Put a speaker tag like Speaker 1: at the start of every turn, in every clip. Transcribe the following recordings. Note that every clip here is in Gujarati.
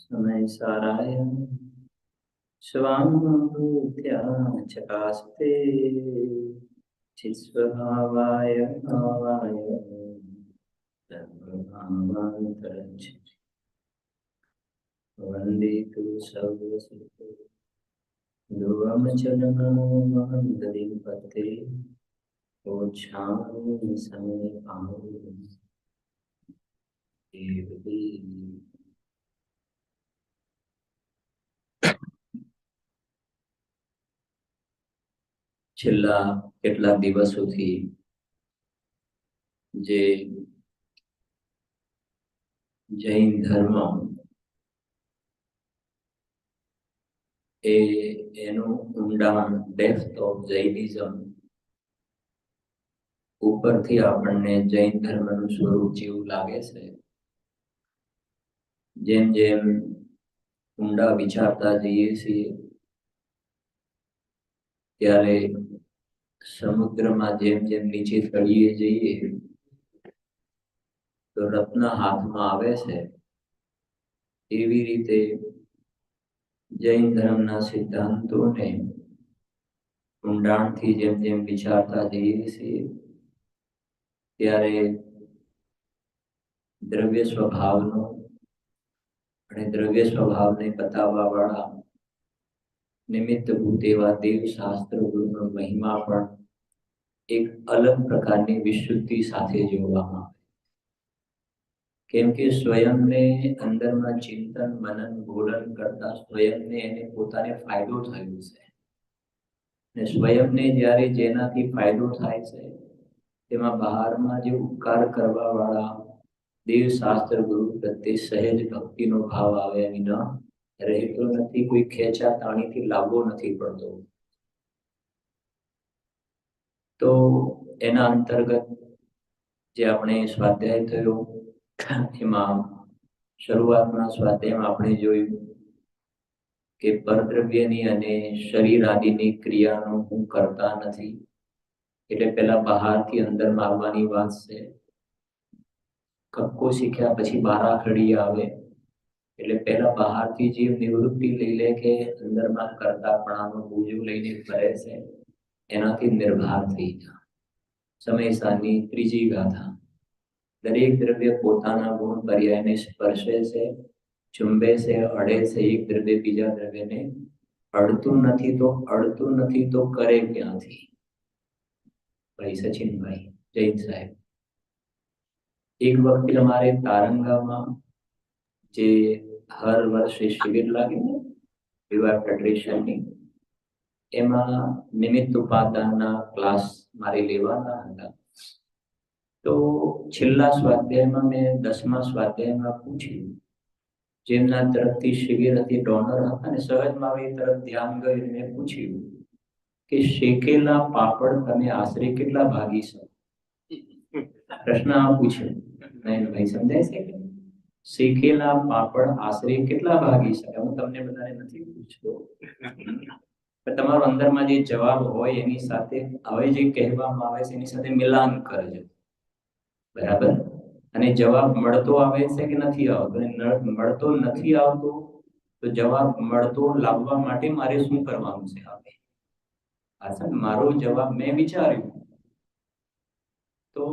Speaker 1: समय साराय स्वानुभूत्या चकास्ते चिस्वभावाय भावाय सर्वभावान्तरञ्च वन्दे तु सर्वसिद्धो ध्रुवमचलमोहन्ददीपते ओच्छामि समय देवी। છેલ્લા કેટલાક દિવસોથી જે જૈન ધર્મ એનું ઊંડાણ ડેપ્થ ઓફ જૈનિઝમ ઉપરથી આપણને જૈન ધર્મનું સ્વરૂપ જેવું લાગે છે। જેમ જેમ ઊંડા વિચારતા જઈએ છીએ ત્યારે સમુદ્રમાં જેમ જેમ નીચે તળિયે જઈએ તો રત્ન હાથમાં આવે છે। એવી રીતે જૈન ધર્મના સિદ્ધાંતોને ઊંડાણથી જેમ જેમ વિચારતા જઈએ છીએ ત્યારે દ્રવ્ય સ્વભાવનો અને દ્રવ્ય સ્વભાવને બતાવવા વાળા નિમિત્તભૂત એવા દેવ શાસ્ત્ર ગુરુનો મહિમા પણ એક અલગ પ્રકારની વિશુદ્ધિ સાથે જોવામાં આવે। કેમ કે સ્વયંને અંદરમાં ચિંતન મનન બોલન કરતા સ્વયંને એને પોતાને ફાયદો થયો છે ને સ્વયંને જ્યારે જેનાથી ફાયદો થાય છે તેમાં બહારમાં જે ઉપકાર કરવા વાળા દેવ શાસ્ત્ર ગુરુ પ્રત્યે સહેજ ભક્તિનો ભાવ આવે વિના રહેતો નથી। કોઈ ખેંચા તાણીથી લાવવો નથી પડતો। તો એના અંતર્ગત જે આપણે સ્વાધ્યાય થયો એમાં શરૂઆતના સ્વાધ્યાયમાં આપણે જોયું કે પરદ્રવ્યની અને શરીર આદિની ક્રિયાનો હું કરતા નથી। એટલે પેલા બહારથી અંદરમાં આવવાની વાત છે। કક્કો શીખ્યા પછી બારાખડી આવે એટલે પેલા બહારથી જીવ નિવૃત્તિ લઈ લે કે અંદરમાં કરતાપણાનો બોજો લઈને ફરે છે એનાથી નિર્ભાર થઈ જા। સમય સાની ત્રીજી ગાથા। દરેક દ્રવ્ય પોતાના ગુણ પર્યાયને સ્પર્શે છે, ચુંબે છે, અડે છે। એક દ્રવ્ય બીજા દ્રવ્યને અડતું નથી તો કરે ક્યાંથી? ભાઈ સચિનભાઈ જૈન સાહેબ। એક વખતે અમારે તારંગામાં જે હર વર્ષે શિબિર લાગે ને વિવાહ ફેડરેશનની એમાં નિમિત્ત ઉપાદાનના ક્લાસ મારે લેવાના હતા। તો છેલ્લા સ્વાધ્યાયમાં મેં 10મા સ્વાધ્યાયમાં પૂછ્યું જેમના તરફથી શિબિર હતી ડોનર હતા ને સહજ મારી તરફ ધ્યાન ગયું મેં પૂછ્યું કે શેકેલા પાપડ તમે આશરે કેટલા ભાગી શકો? પ્રશ્ન આ પૂછ્યો ભાઈ સમજાય છે કે શેકેલા પાપડ આશરે કેટલા ભાગી શકે? હું તમને બધાને નથી પૂછતો તમારો અંદરમાં જે જવાબ હોય એની સાથે હવે જે કહેવામાં આવે છે એની સાથે મિલાન કરજો, બરાબર? અને જવાબ મળતો આવે છે કે નથી આવતો? અને મળતો નથી આવતો તો જવાબ મળતો લાવવા માટે મારે શું કરવાનું છે? હવે આ મારો જવાબ મેં વિચાર્યું તો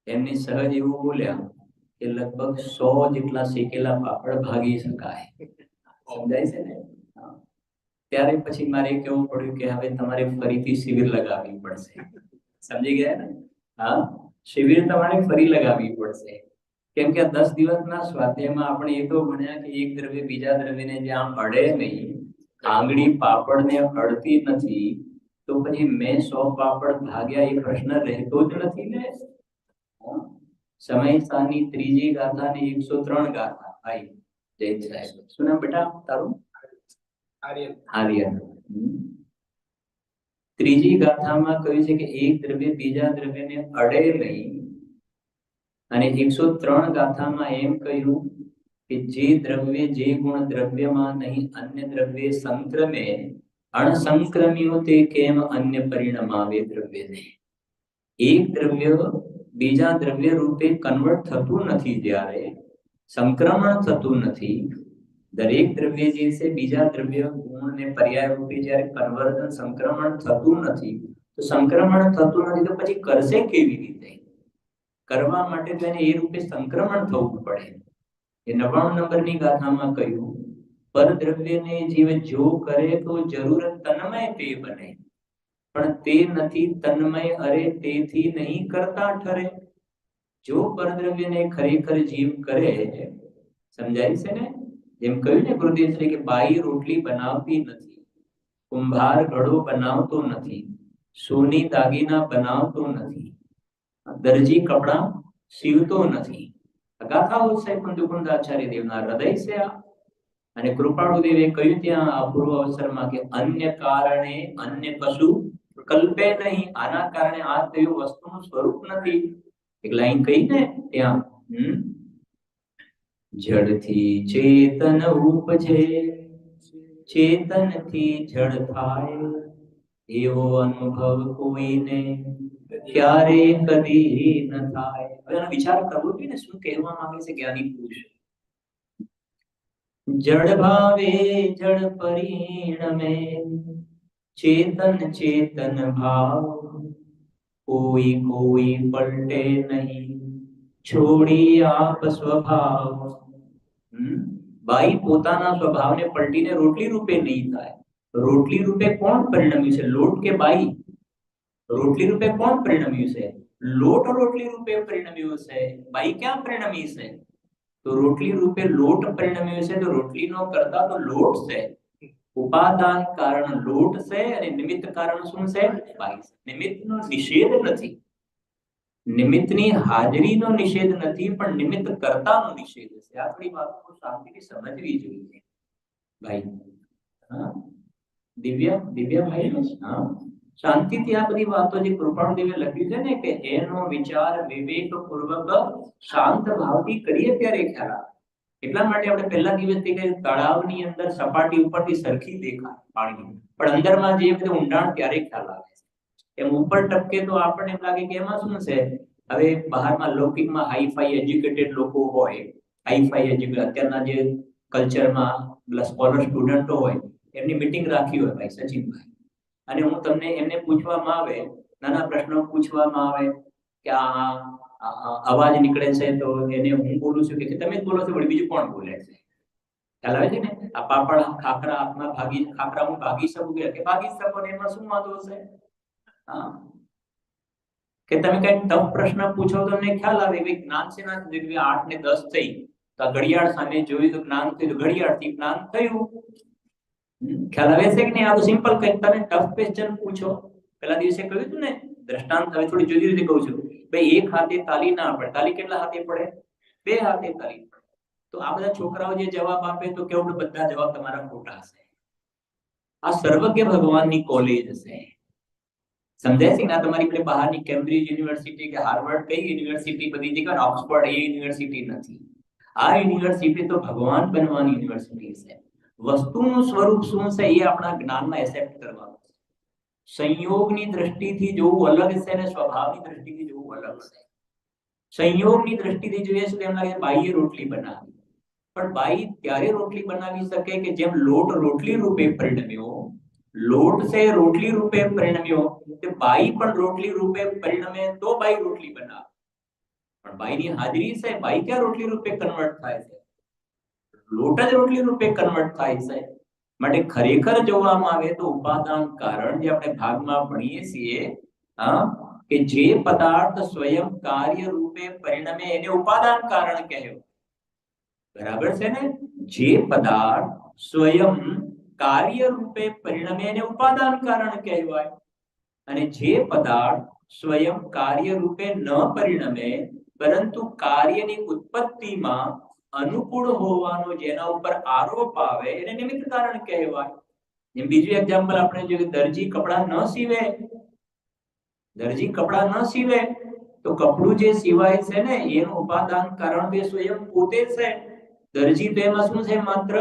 Speaker 1: એમને સહજ એવું બોલ્યા કે લગભગ 100 જેટલા શેકેલા પાપડ ભાગી શકાય। સમજાય છે ને? ત્યારે પછી મારે કેવું પડ્યું કે હવે તમારે ફરીથી શિબિર લગાવવી પડશે। સમજી ગયા ને? હા, શિબિર તમારે ફરી લગાવવી પડશે કેમ કે 10 દિવસના સ્વાધ્યાયમાં આપણે એ તો ભણ્યા કે એક દ્રવ્ય બીજા દ્રવ્યને જ્યાં અડે નહીં, આંગળી પાપડને અડતી નથી તો પછી મેં 100 પાપડ ભાગ્યા એ પ્રશ્ન રહેતો જ નથી ને। સમય સાની ત્રીજી ગાથા ને 103 ગાથા। ભાઈ જૈન સાહેબ શું નામ બેટા તારું? આર્યન। ત્રીજી ગાથામાં કહ્યું છે કે એક દ્રવ્ય બીજા દ્રવ્યને અડે નહીં અને 103 ગાથામાં એમ કહ્યું કે જે દ્રવ્ય જે ગુણ દ્રવ્યમાં નહીં અન્ય દ્રવ્ય સંક્રમે અણસંક્રમ્યો તે કેમ અન્ય પરિણમાવે દ્રવ્યને. એક દ્રવ્ય બીજા દ્રવ્ય રૂપે કન્વર્ટ થતું નથી, જ્યારે સંક્રમણ થતું નથી. દરેક દ્રવ્ય જે છે બીજા દ્રવ્ય ગુણ ને પર્યાય રૂપે જ્યારે કન્વર્ઝન સંક્રમણ થતું નથી, તો સંક્રમણ થતું નથી તો પછી કરશે કેવી રીતે? કરવા માટે તો એને એ રૂપે સંક્રમણ થવું પડે. એ 99 નંબરની ગાથામાં કહ્યું, પરદ્રવ્યને જીવ જો કરે તો જરૂર તન્મય તે બને, પણ તે નથી તન્મય, અરે તેથી નહીં કરતા ઠરે. જો પરદ્રવ્યને ખરેખર જીવ કરે, સમજાય છે ને? જેમ કહ્યું ને ગુરુદેવશ્રી કે બાઈ રોટલી બનાવતી નથી, કુંભાર ઘડો બનાવતો નથી, સોની દાગીના બનાવતો નથી, દરજી કપડા સીવતો નથી. ગાથાઓ છે કુંદુકુંદ આચાર્ય દેવના હૃદય છે આ. અને કૃપાળુ દેવે કહ્યું ત્યાં અપૂર્વ અવસરમાં કે અન્ય કારણે અન્ય કશું કલ્પે નહીં. આના કારણે આ તેવું વસ્તુનું સ્વરૂપ નથી. એક લાઈન કહી ને ત્યાં, જડથી ચેતન ઉપજે, ચેતનથી જડ થાય, એવો અનુભવ કોઈને ક્યારે કદી ન થાય. હવે એનો વિચાર કરવો જોઈએ ને, શું કહેવા માંગે છે જ્ઞાની પુરુષ. જડ ભાવે જડ પરિણમે, ચેતન ચેતન ભાવ, કોઈ કોઈ પલટે નહીં, છોડી આપ સ્વભાવ. બાઈ પોતાના સ્વભાવને પલટીને રોટલી રૂપે નહીં થાય. રોટલી રૂપે કોણ પરિણમ્યું છે? લોટ કે બાઈ? રોટલી રૂપે કોણ પરિણમ્યું છે? લોટ રોટલી રૂપે પરિણમ્યો છે. બાઈ ક્યાં પરિણમી છે? તો રોટલી રૂપે લોટ પરિણમ્યો છે. તો રોટલીનો કરતા તો લોટ છે. ઉપાદાન કારણ લોટ છે અને નિમિત્ત કારણ શું છે? બાઈ છે. નિમિત્તનો નિષેધ નથી, નિમિત્તની હાજરીનો નિષેધ નથી, પણ નિમિત્ત કર્તાનો નિષેધ છે. આ થોડી વાતો શાંતિથી સમજવી જોઈએ ભાઈ. હા દિવ્ય ભાઈ, હા શાંતિથી આ બધી વાતો જે કૃપાળુ દેવે લખ્યું છે ને, કે એનો વિચાર વિવેક પૂર્વક શાંત ભાવથી કરીએ ત્યારે ખ્યાલ આવે. એટલા માટે આપણે પહેલા દિવસથી કે તળાવની અંદર સપાટી ઉપરથી સરખી દેખાય પાણી, પણ અંદરમાં જે બધું ઊંડાણ ત્યારે ખ્યાલ આવે છે. એમ ઉપર ટપકે તો આપણને એમ લાગે કે એમાં શું છે. હવે બહારમાં લૌકિકમાં હાઈફાઈ એજ્યુકેટેડ લોકો હોય, હાઈફાઈ એજ્યુકેટેડ અત્યારના જે કલ્ચરમાં સ્કોલર સ્ટુડન્ટો હોય, એમની મીટિંગ રાખી હોય ભાઈ સચિનભાઈ, અને હું તમને એમને પૂછવામાં આવે, નાના પ્રશ્નો પૂછવામાં આવે કે આ અવાજ નીકળે છે તો એને હું બોલું છું કે તમે જ બોલો છો, વળી બીજું કોણ બોલે છે? ખ્યાલ આવે છે ને? આ પાપડ ખાખરા હાથમાં ભાગી, ખાખરા હું ભાગી શકું કે ભાગી શકો ને, એમાં શું વાંધો છે? હા કે તમે કઈ ટફ પ્રશ્ન પૂછો તો તમને ખ્યાલ આવે કે જ્ઞાન છે ના 8 ને 10 થઈ તો ઘડિયાળ સામે જોયું તો જ્ઞાન થયું, તો ઘડિયાળથી જ્ઞાન થયું. ખ્યાલ આવે છે કે નહીં? આ તો સિમ્પલ કઈ તમે ટફ ક્વેશ્ચન પૂછો. પેલા દિવસે કહ્યું હતું ને દ્રષ્ટાંત, હવે થોડી જુદી રીતે કહું છું. ભાઈ એક હાથે તાલી ના પડે, તાલી કેટલા હાથે પડે? 2 હાથે તાલી પડે. તો આ બધા છોકરાઓ જે જવાબ આપે તો કેવડ બધા જવાબ તમારા ખોટા હશે. આ સર્વજ્ઞ ભગવાનની કોલેજ છે. સમજાય છે ને? તમારી પેલી બહારની કેમ્બ્રિજ યુનિવર્સિટી કે હાર્વર્ડ કઈ યુનિવર્સિટી બધી જગ્યાએ, ઓક્સફોર્ડ એ યુનિવર્સિટી નથી. આ યુનિવર્સિટી તો ભગવાન બનવાની યુનિવર્સિટી છે. વસ્તુનું સ્વરૂપ શું છે એ આપણા જ્ઞાનમાં એસેપ્ટ કરવાનું છે. સંયોગની દ્રષ્ટિથી જોવું અલગ છે અને સ્વભાવની દ્રષ્ટિથી જોવું અલગ છે. સંયોગની દ્રષ્ટિથી જોઈએ છે તેમ લાગે બાઈએ રોટલી બનાવી, પણ બાઈ ત્યારે રોટલી બનાવી શકે કે જેમ લોટ રોટલી રૂપે પરિણમ્યો, લોટ છે રોટલી રૂપે પરિણમ્યો, તે બાઈ પણ રોટલી રૂપે પરિણમે તો બાઈ રોટલી બનાવે. પણ બાઈની હાજરી છે, બાઈ ક્યાં રોટલી રૂપે કન્વર્ટ થાય છે? લોટ જ રોટલી રૂપે કન્વર્ટ થાય છે. માટે ખરેખર જોવામાં આવે તો ઉપાદાન કારણ જે આપણે ભાગમાં ભણીએ છીએ, કે જે પદાર્થ સ્વયં કાર્ય રૂપે પરિણમે એને ઉપાદાન કારણ કહેવાય. બરાબર છે ને? જે પદાર્થ સ્વયં કાર્ય રૂપે પરિણમે એને ઉપાદાન કારણ કહેવાય, અને જે પદાર્થ સ્વયં કાર્ય રૂપે ન પરિણમે પરંતુ કાર્યની ઉત્પત્તિમાં અનુકૂળ હોવાનો જેના ઉપર આરોપ આવે એને નિમિત્ત કારણ કહેવાય. જેમ બીજું એક્ઝામ્પલ આપણે જોઈએ, દરજી કપડા ન સીવે, દરજી કપડા ન સીવે તો કપડું જે સીવાય છે ને એનું ઉપાદાન કારણ તે સ્વયં પોતે છે. દરજી તો એમાં શું છે? માત્ર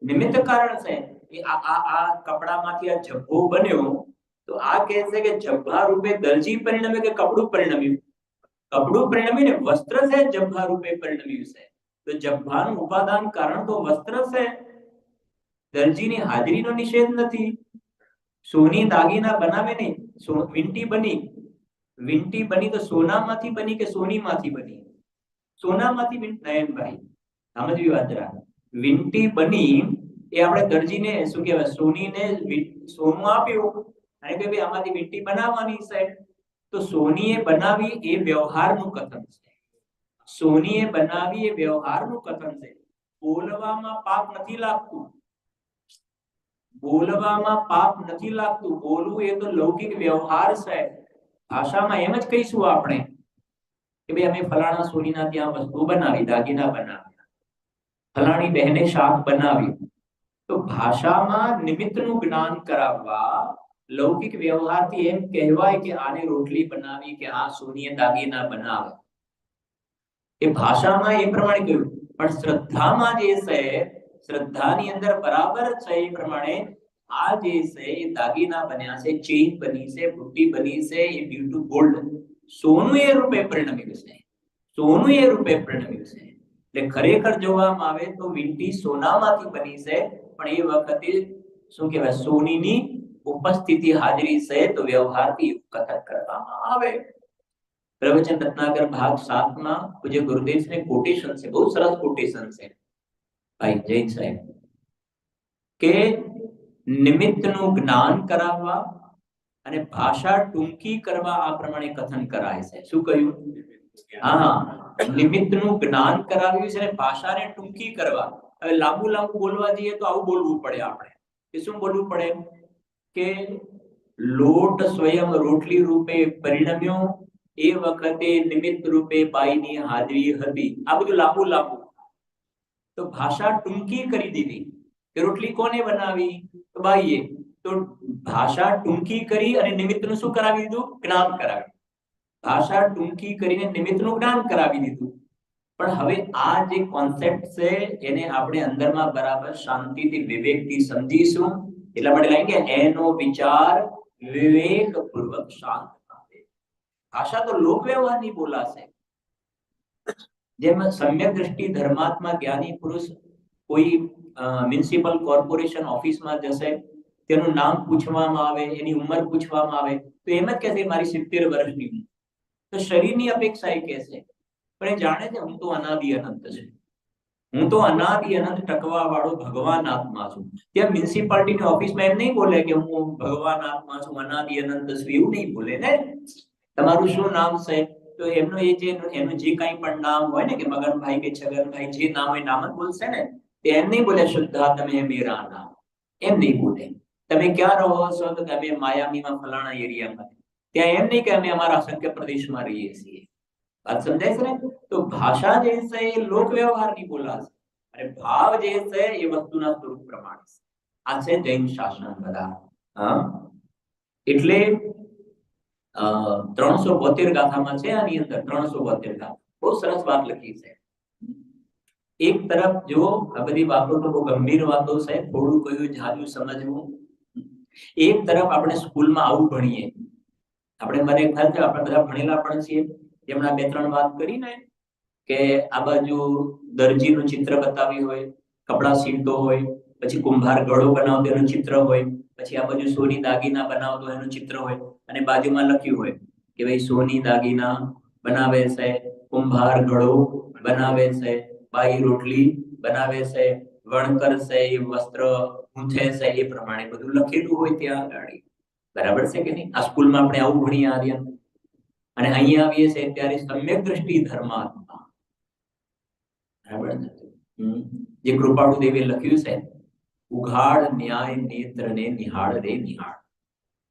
Speaker 1: નિમિત્ત કારણ છે. એ આ કપડામાંથી આ જબ્બો બન્યો, તો આ કહે છે કે જબ્બા રૂપે દરજી પરિણમે કે કપડું પરિણમ્યું? કપડું પરિણમ્યું ને, વસ્ત્ર છે જબ્બા રૂપે પરિણમ્યું છે. તો જબ્બાનું ઉપાદાન કારણ તો વસ્ત્ર છે, દરજીની હાજરીનો નિષેધ નથી. સોની દાગીના બનાવે ને, વીંટી બની તો સોનામાંથી બની કે સોનીમાંથી બની? સોનામાંથી. નયનભાઈ સમજવી વાત જરા. વીંટી બની એ આપણે દરજીને શું કહેવાય, સોનીને સોનું આપ્યું અને કે ભાઈ આમાંથી વીંટી બનાવવાની છે, તો સોનીએ બનાવી એ વ્યવહારનું કથન છે. સોનીએ બનાવી એ વ્યવહારનું કથન છે. બોલવામાં પાપ નથી લાગતું, બોલવામાં પાપ નથી લાગતું. બોલવું એ તો લૌકિક વ્યવહાર છે. ભાષામાં એમ જ કહીશું આપણે કે ભાઈ અમે ફલાણા સોનીના ત્યાં વસ્તુ બનાવી, દાગીના બનાવ્યા, ફલાણી બહેને શાક બનાવ્યું. તો ભાષામાં નિમિત્તનું જ્ઞાન કરાવવા લૌકિક વ્યવહારથી એમ કહેવાય કે આને રોટલી બનાવી કે આ સોનીએ દાગીના બનાવે, એ ભાષામાં એ પ્રમાણે કહ્યું. પણ શ્રદ્ધામાં જે છે, શ્રદ્ધાની અંદર બરાબર છે એ પ્રમાણે આ જે છે એ દાગીના બન્યા છે, ચેઇન બની છે, બુટ્ટી બની છે, એ ડ્યુ ટુ ગોલ્ડ, સોનું એ રૂપે પરિણમ્યું છે. સોનું એ રૂપે પરિણમ્યું છે. એટલે ખરેખર જોવામાં આવે તો વીંટી સોનામાંથી બની છે, પણ એ વખતે શું કહેવાય, સોનીની ઉપસ્થિતિ હાજરી છે, તો વ્યવહારથી કથન કરવામાં આવે. પ્રવચન રત્નાકર ભાગ 7 માં પૂજ્ય ગુરુદેવ ને કોટેશન છે, બહુ સરસ કોટેશન છે ભાઈ જૈન સાહેબ, કે નિમિત્તનું જ્ઞાન કરાવવા અને ભાષા ટૂંકી કરવા આ પ્રમાણે કથન કરાય છે. શું કહ્યું? હા, નિમિત્તનું જ્ઞાન કરાવ્યું છે અને ભાષાને ટૂંકી કરવા. હવે લાંબુ બોલવા જઈએ તો આવું બોલવું પડે આપણે. કે શું બોલવું પડે? કે લોટ સ્વયં રોટલી રૂપે પરિણમ્યો, એ વખતે નિમિત્ત રૂપે બાઈની હાજરી હતી. આ બધું લાંબુ. તો ભાષા ટૂંકી કરી દીધી કે રોટલી કોને બનાવી? તો બાઈએ. તો ભાષા ટૂંકી કરી અને નિમિત્તનું શું કરાવી દીધું? જ્ઞાન કરાવી. ભાષા ટૂંકી કરીને નિમિત્તનું જ્ઞાન કરાવી દીધું. પણ હવે આ જે કોન્સેપ્ટ છે એને આપણે અંદરમાં બરાબર શાંતિથી વિવેકથી સમજીશું. એટલા માટે લાગે કે એનો વિચાર વિવેકપૂર્વક શાંત થાય. ભાષા તો લોક વ્યવહારની બોલાશે. જેમ સમ્યક દ્રષ્ટિ ધર્માત્મા જ્ઞાની પુરુષ કોઈ મ્યુનિસિપલ કોર્પોરેશન ઓફિસમાં જશે, તેનું નામ પૂછવામાં આવે, એની ઉંમર પૂછવામાં આવે, તો એમ જ કહેશે મારી 70 વર્ષની. તો શરીરની અપેક્ષા એ કહેશે, પણ એ જાણે છે હું તો અનાદિ અનંત છે, હું તો અનાદિ અનંત ટકવા વાળો ભગવાન આત્મા છું. ત્યાં મ્યુનિસિપાલિટીની ઓફિસમાં એમ નહીં બોલે કે હું ભગવાન આત્મા છું, અનાદિ અનંત છું, એવું નહીં બોલે ને. તમારું શું નામ છે? તો એનું જે કાંઈ પણ નામ હોય ને, કે મગનભાઈ કે છગનભાઈ, જે નામ હોય નામ જ બોલશે ને. એમ નહીં બોલે શુદ્ધા તમે મેરા નામ, એમ નહીં બોલે. તમે ક્યાં રહો છો? તો તમે માયામીમાં ફલાણા એરિયામાં. ત્યાં એમ નહીં કે અમે અમારા અસંખ્ય પ્રદેશમાં રહીએ છીએ. વાત સમજાય છે ને? તો ભાષા જે છે એ લોક વ્યવહારની બોલાશે અને ભાવ જે છે એ વસ્તુના સ્વરૂપ પ્રમાણે છે. આ છે જૈન શાસન બધા. એટલે 372 ગાથામાં છે, આની અંદર 372 ગાથા. બહુ સરસ વાત લખી છે. એક તરફ જો આ બધી વાતો તો બહુ ગંભીર વાતો છે, થોડું કયું જાજુ સમજવું. એક તરફ આપણે સ્કૂલમાં આવું ભણીએ, આપણે મને ખ્યાલ છે આપણે બધા ભણેલા પણ છીએ. જેમણે 2-3 વાત કરી ને, કે આ બાજુ દરજીનું ચિત્ર બતાવ્યું હોય, કપડા સીવતો હોય, પછી કુંભાર ઘડો બનાવતો એનું ચિત્ર હોય, પછી આ બાજુ સોની દાગીના બનાવતો એનું ચિત્ર હોય, અને બાજુમાં લખ્યું હોય કે ભાઈ સોની દાગીના બનાવે છે, કુંભાર ઘડો બનાવે છે, બાઈ રોટલી બનાવે છે, વણકર છે એ વસ્ત્ર ગૂંથે છે, એ પ્રમાણે બધું લખેલું હોય ત્યાં આગળ. બરાબર છે કે નહીં? આ સ્કૂલમાં આપણે આવું ભણીએ આવ્યા, અને અહીંયા આવીએ છીએ ત્યારે સમ્યક દ્રષ્ટિ ધર્માત્મા. બરાબર ને? જે કૃપાળુ દેવે લખ્યું છે, ઉઘાડ ન્યાય નેત્ર ને નિહાળ રે નિહાળ.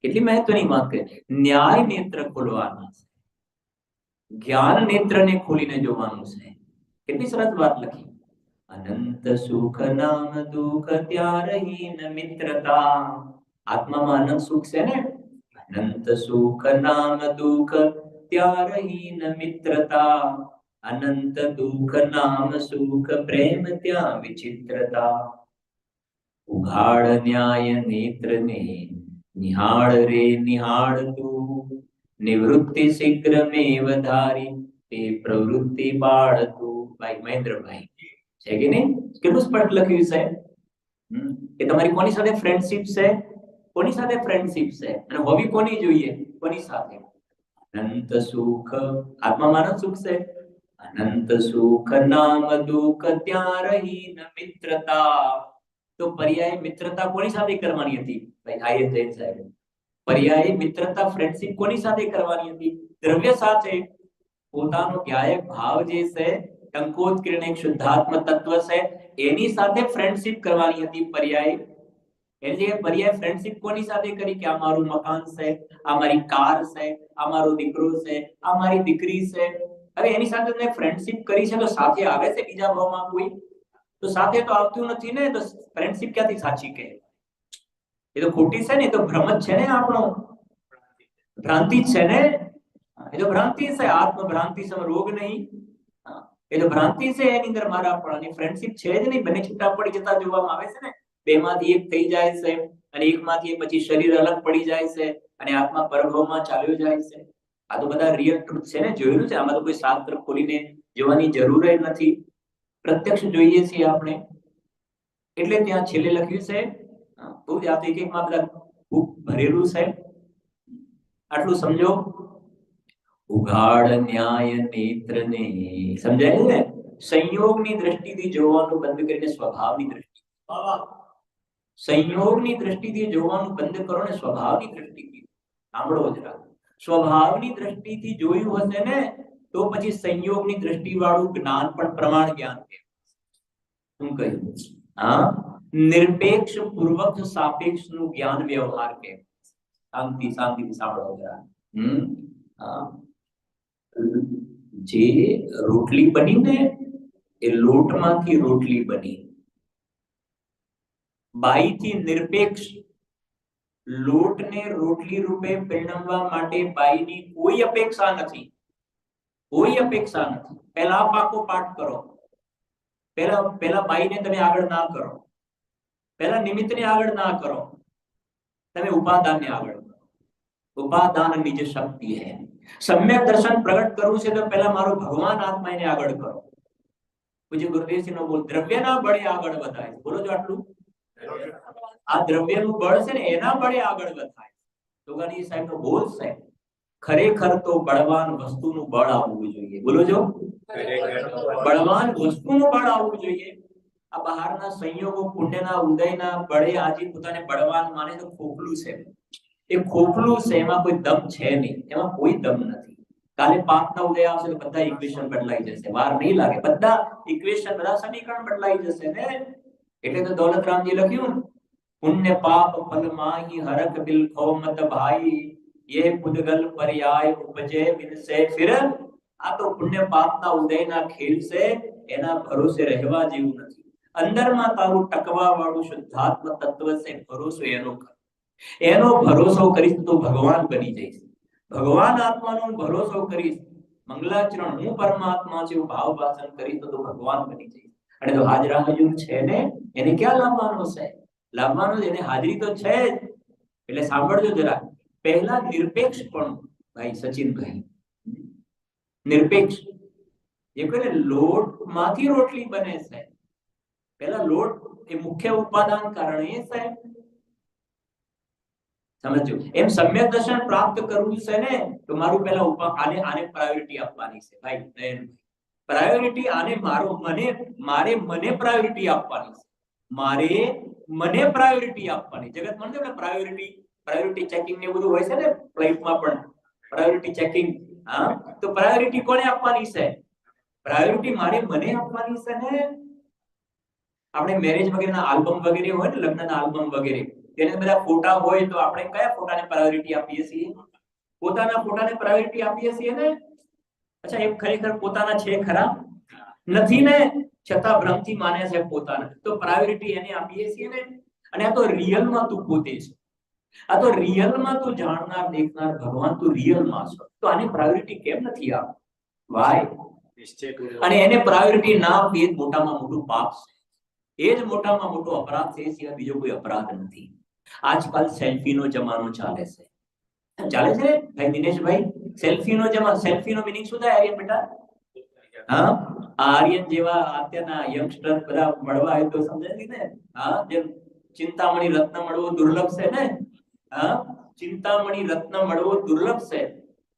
Speaker 1: કેટલી મહત્વની વાત છે. ન્યાય નેત્ર ખોલવાના છે, જ્ઞાન નેત્રને ખોલીને જોવાનું છે. કેટલી સરસ વાત લખી. અનંત સુખ નામ દુઃખ ત્યારહીન મિત્રતા. આત્મામાં અનંત સુખ છે ને, અનંત સુખ નામ દુઃખ ત્યારહીન મિત્રતા, અનંત દુઃખ નામ સુખ પ્રેમ ત્યાં વિચિત્રતા. ઉઘાડ ન્યાય નેત્રને નિહાળ રે નિહાળ તું, નિવૃત્તિ શીઘ્ર મેવ ધારી તે પ્રવૃત્તિ બાળતું. ભાઈ મહેન્દ્રભાઈ છે કે નહીં? કેટલું સ્પષ્ટ લખ્યું છે કે તમારી કોની સાથે ફ્રેન્ડશિપ છે, કોની સાથે ફ્રેન્ડશિપ છે અને હોવી કોની જોઈએ, કોની સાથે? અનંત સુખ, આત્મામાં સુખ છે. અનંત સુખ નામ દુઃખ ત્યાં રહી ન મિત્રતા. તો પર્યાય મિત્રતા કોની સાથે કરવાની હતી? ભાઈ આયે જૈન સાહેબ, પર્યાય મિત્રતા ફ્રેન્ડશિપ કોની સાથે કરવાની હતી? દ્રવ્ય સાથે. પોતાનો જ્ઞાયક ભાવ જે છે, ટંકોત્કીર્ણ એક શુદ્ધાત્મ તત્વ છે, એની સાથે ફ્રેન્ડશિપ કરવાની હતી પર્યાય. એની જગ્યાએ પર્યાય ફ્રેન્ડશિપ કોની સાથે કરી કે આ મારું મકાન છે, આ મારી કાર છે, આ મારો દીકરો છે, આ મારી દીકરી છે. હવે એની સાથે તમે ફ્રેન્ડશિપ કરી છે તો સાથે આવે છે બીજા ભાવમાં કોઈ? તો સાથે તો આવતું નથી ને. તો ફ્રેન્ડશિપ ક્યાંથી સાચી કહે? એ તો ખોટી છે ને, એ તો ભ્રમ જ છે ને, આપણો ભ્રાંતિ જ છે ને. એ તો ભ્રાંતિ છે, આત્મ ભ્રાંતિ સમ રોગ નહીં. એ તો ભ્રાંતિ છે, એની અંદર મારા પણ ફ્રેન્ડશિપ છે જ નહીં. બંને છૂટા પડી જતા જોવામાં આવે છે ને. બે માંથી એક થઈ જાય છે અને એકમાંથી પછી શરીર અલગ પડી જાય છે અને આત્મા પરભવમાં ચાલ્યો જાય છે. આ તો બધા રિયલ ટ્રુથ છે ને, જોયેલું છે. આમાં તો કોઈ શાસ્ત્ર ખોલીને જોવાની જરૂર જ નથી, પ્રત્યક્ષ જોઈએ છીએ આપણે. એટલે ત્યાં છેલ્લે લખ્યું છે, બહુ જ આ તો એક એકમાં બધા ખૂબ ભરેલું છે. આટલું સમજો. ઉઘાડ ન્યાય નેત્રને, સમજાય ને? સંયોગની દ્રષ્ટિથી જોવાનું બંધ કરીને સ્વભાવની દ્રષ્ટિ, સંયોગની દ્રષ્ટિથી જોવાનું બંધ કરો ને સ્વભાવની દ્રષ્ટિથી. સાંભળો જરા, સ્વભાવની દ્રષ્ટિથી જોયું હશે ને તો પછી સંયોગની દ્રષ્ટિ વાળું જ્ઞાન પણ પ્રમાણ જ્ઞાન કહેવાય. શું કહ્યું? હા, નિરપેક્ષ પૂર્વક સાપેક્ષ નું જ્ઞાન વ્યવહાર કહેવાય. શાંતિ શાંતિથી સાંભળો જરા. જે રોટલી બની ને એ લોટમાંથી રોટલી બની. બાઈથી નિરપેક્ષ લોટને રોટલી રૂપે પરિણમવા માટે બાઈની કોઈ અપેક્ષા નથી, કોઈ અપેક્ષા નથી. પહેલા પાકો પાઠ કરો, પહેલા બાઈને તમે આગળ ના કરો, પહેલા નિમિત્તને આગળ ના કરો, તમે ઉપાદાનને આગળ કરો. ઉપાદાન નિજ શક્તિ હૈ. સમ્યક દર્શન પ્રગટ કરવું છે તો પહેલા મારો ભગવાન આત્મા એને આગળ કરો. પૂજ્ય ગુરુદેવજી નો બોલ, દ્રવ્યના બળે આગળ વધાય. બોલો જો આટલું. આ દ્રવ્યનું બળ છે ને, એના બળે આગળ વધાય. જોગાણી સાહેબ નો બોલ છે, ખરેખર તો બળવાન વસ્તુનું બળ આવવું જોઈએ. બોલો જો, બળવાન વસ્તુનું બળ આવવું જોઈએ. આ બહારના સંયોગો પુણ્યના ઉદયના બળે આજે પોતાને બળવાન માને તો ખોખલું છે. એ ખોખલું છે, એમાં કોઈ દમ છે નહીં, એમાં કોઈ દમ નથી. કાલે પાપના ઉદય આવશે તો બધા ઇક્વેશન બદલાઈ જશે, વાર નહીં લાગે. બધા ઇક્વેશન, બધા સમીકરણ બદલાઈ જશે ને. એટલે તો દૌલતરામજી લખ્યું, પુણ્ય પાપ ફલ માહી હરક બિલ ખો મત ભાઈ, ये પુદગલ પર્યાય ઉપજે વિનસે ફિર. આ તો પુણ્ય પાપના ઉદયના ખેલ છે, એના ભરોસે રહેવા જેવું નથી. અંદરમાં તારું ટકવા વાળું શુદ્ધાત્મ તત્વ છે, ભરોસો એનો કર. એનો ભરોસો કરીશ તો ભગવાન બની જઈશ. ભગવાન આત્માનો ભરોસો કરીશ, મંગલાચરણ હું પરમાત્મા છું ભાવ ભાષણ કરીશ તો ભગવાન બની જઈશ. અને તો હાજરા હજુર છે ને, એને ક્યાં લાવવાનો છે? લાવવાનો જ, એને હાજરી તો છે જ. એટલે સાંભળજો જરા. પહેલા નિરપેક્ષ પણ, ભાઈ સચિનભાઈ, નિરપેક્ષ. એ કહે લોટ માંથી રોટલી બને છે. પહેલા લોટ એ મુખ્ય ઉપાદાન કારણ એ છે. સમજો. એમ સમ્યક દર્શન પ્રાપ્ત કરવું છે ને તો મારું પહેલા આને પ્રાયોરિટી આપવાની છે. ભાઈ પ્રાયોરિટી આને, મને પ્રાયોરિટી આપવાની છે. મને પ્રાયોરિટી આપવાની. જગત મને પ્રાયોરિટી ચેકિંગ ને બધું હોય છે ને ફ્લાઇટમાં પણ પ્રાયોરિટી ચેકિંગ. હા, તો પ્રાયોરિટી કોને આપવાની છે? પ્રાયોરિટી મને આપવાની છે ને. આપણે મેરેજ વગેરેના આલ્બમ વગેરે હોય ને, લગ્નના આલ્બમ વગેરે, તેને બધા ફોટા હોય તો આપણે કયા ફોટાને પ્રાયોરિટી આપીએ છીએ? પોતાના ફોટાને પ્રાયોરિટી આપીએ છીએ ને. અચ્છા, એ ખરેખર પોતાના છે ખરા? નથી ને, છતાં ભ્રમથી માને છે પોતાના. તો પ્રાયોરિટી એને આપીએ છીએ ને. અને આ તો રિયલમાં તું પોતે છે. આ તો રિયલમાં તું જાણનાર દેખનાર ભગવાન, તું રિયલમાં છો. તો આને પ્રાયોરિટી કેમ નથી આપતી? વાય. અને એને પ્રાયોરિટી ના આપીએ મોટામાં મોટું પાપ છે. એ જ મોટામાં મોટો અપરાધ છે, એ સિવાય બીજો કોઈ અપરાધ નથી. આજકાલ સેલ્ફીનો જમાનો ચાલે છે. ચાલે છે ભાઈ દિનેશભાઈ? સેલ્ફીનો જમાનો. સેલ્ફીનો મીનિંગ શું થાય આર્યન બેટા? હા, આર્યન જેવા અત્યારના યંગસ્ટર બધા મળવા હોય તો સમજાય ને. હા, જેમ ચિંતામણી રત્ન મળવો દુર્લભ છે ને. હા, ચિંતામણી રત્ન મળવો દુર્લભ છે.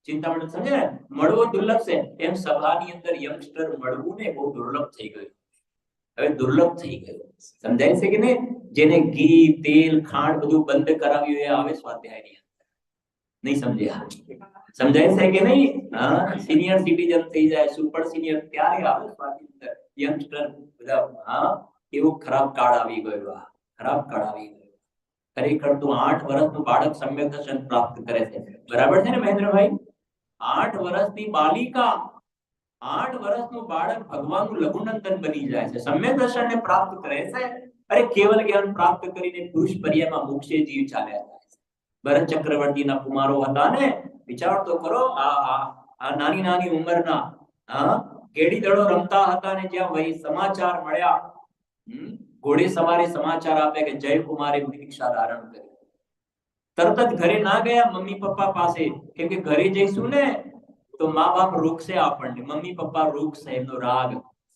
Speaker 1: ચિંતામણી સમજે ને, મળવો દુર્લભ છે. એમ સભાની અંદર યંગસ્ટર મળવું ને બહુ દુર્લભ થઈ ગયું. હવે દુર્લભ થઈ ગયું. સમજાય છે કે નહીં? જેને ઘી તેલ ખાંડ બધું બંધ કરાવ્યું એ આવે સ્વાધ્યાયની અંદર. નહીં સમજ્યા? સમજાય છે કે નહીં? હા, સિનિયર સિટીઝન થઈ જાય, સુપર સિનિયર, ત્યારે આવે સ્વાધ્યાય અંદર યંગસ્ટર બધા. હા, એવું ખરાબ કાળ આવી ગયો. ખરાબ કાળ આવી ગયો. ખરેખર તો 8 વર્ષનું બાળક સમ્યક દર્શન પ્રાપ્ત કરે છે. બરાબર છે ને મહેન્દ્રભાઈ? 8 વર્ષની બાલિકા, 8 વર્ષનું બાળક ભગવાનનું લઘુનંદન બની જાય છે, સમ્યક દર્શનને પ્રાપ્ત કરે છે. અરે કેવલ જ્ઞાન પ્રાપ્ત કરીને પુરુષ પર્યાયમાં મોક્ષે જીવ ચાલ્યા જાય છે. ભરત ચક્રવર્તીના કુમારો હતા ને, વિચાર તો કરો. આ નાની નાની ઉંમરના કેડી દડો રમતા હતા ને જ્યાં વહી સમાચાર મળ્યા, ઘોડે સવારે સમાચાર આપે કે જયકુમારે દીક્ષા ધારણ કરી. તરત જ ઘરે ના ગયા મમ્મી પપ્પા પાસે, કેમ કે ઘરે જઈશું ને તો મા બાપ રોકશે આપણને, મમ્મી પપ્પા રોકશે, એમનો રાગ.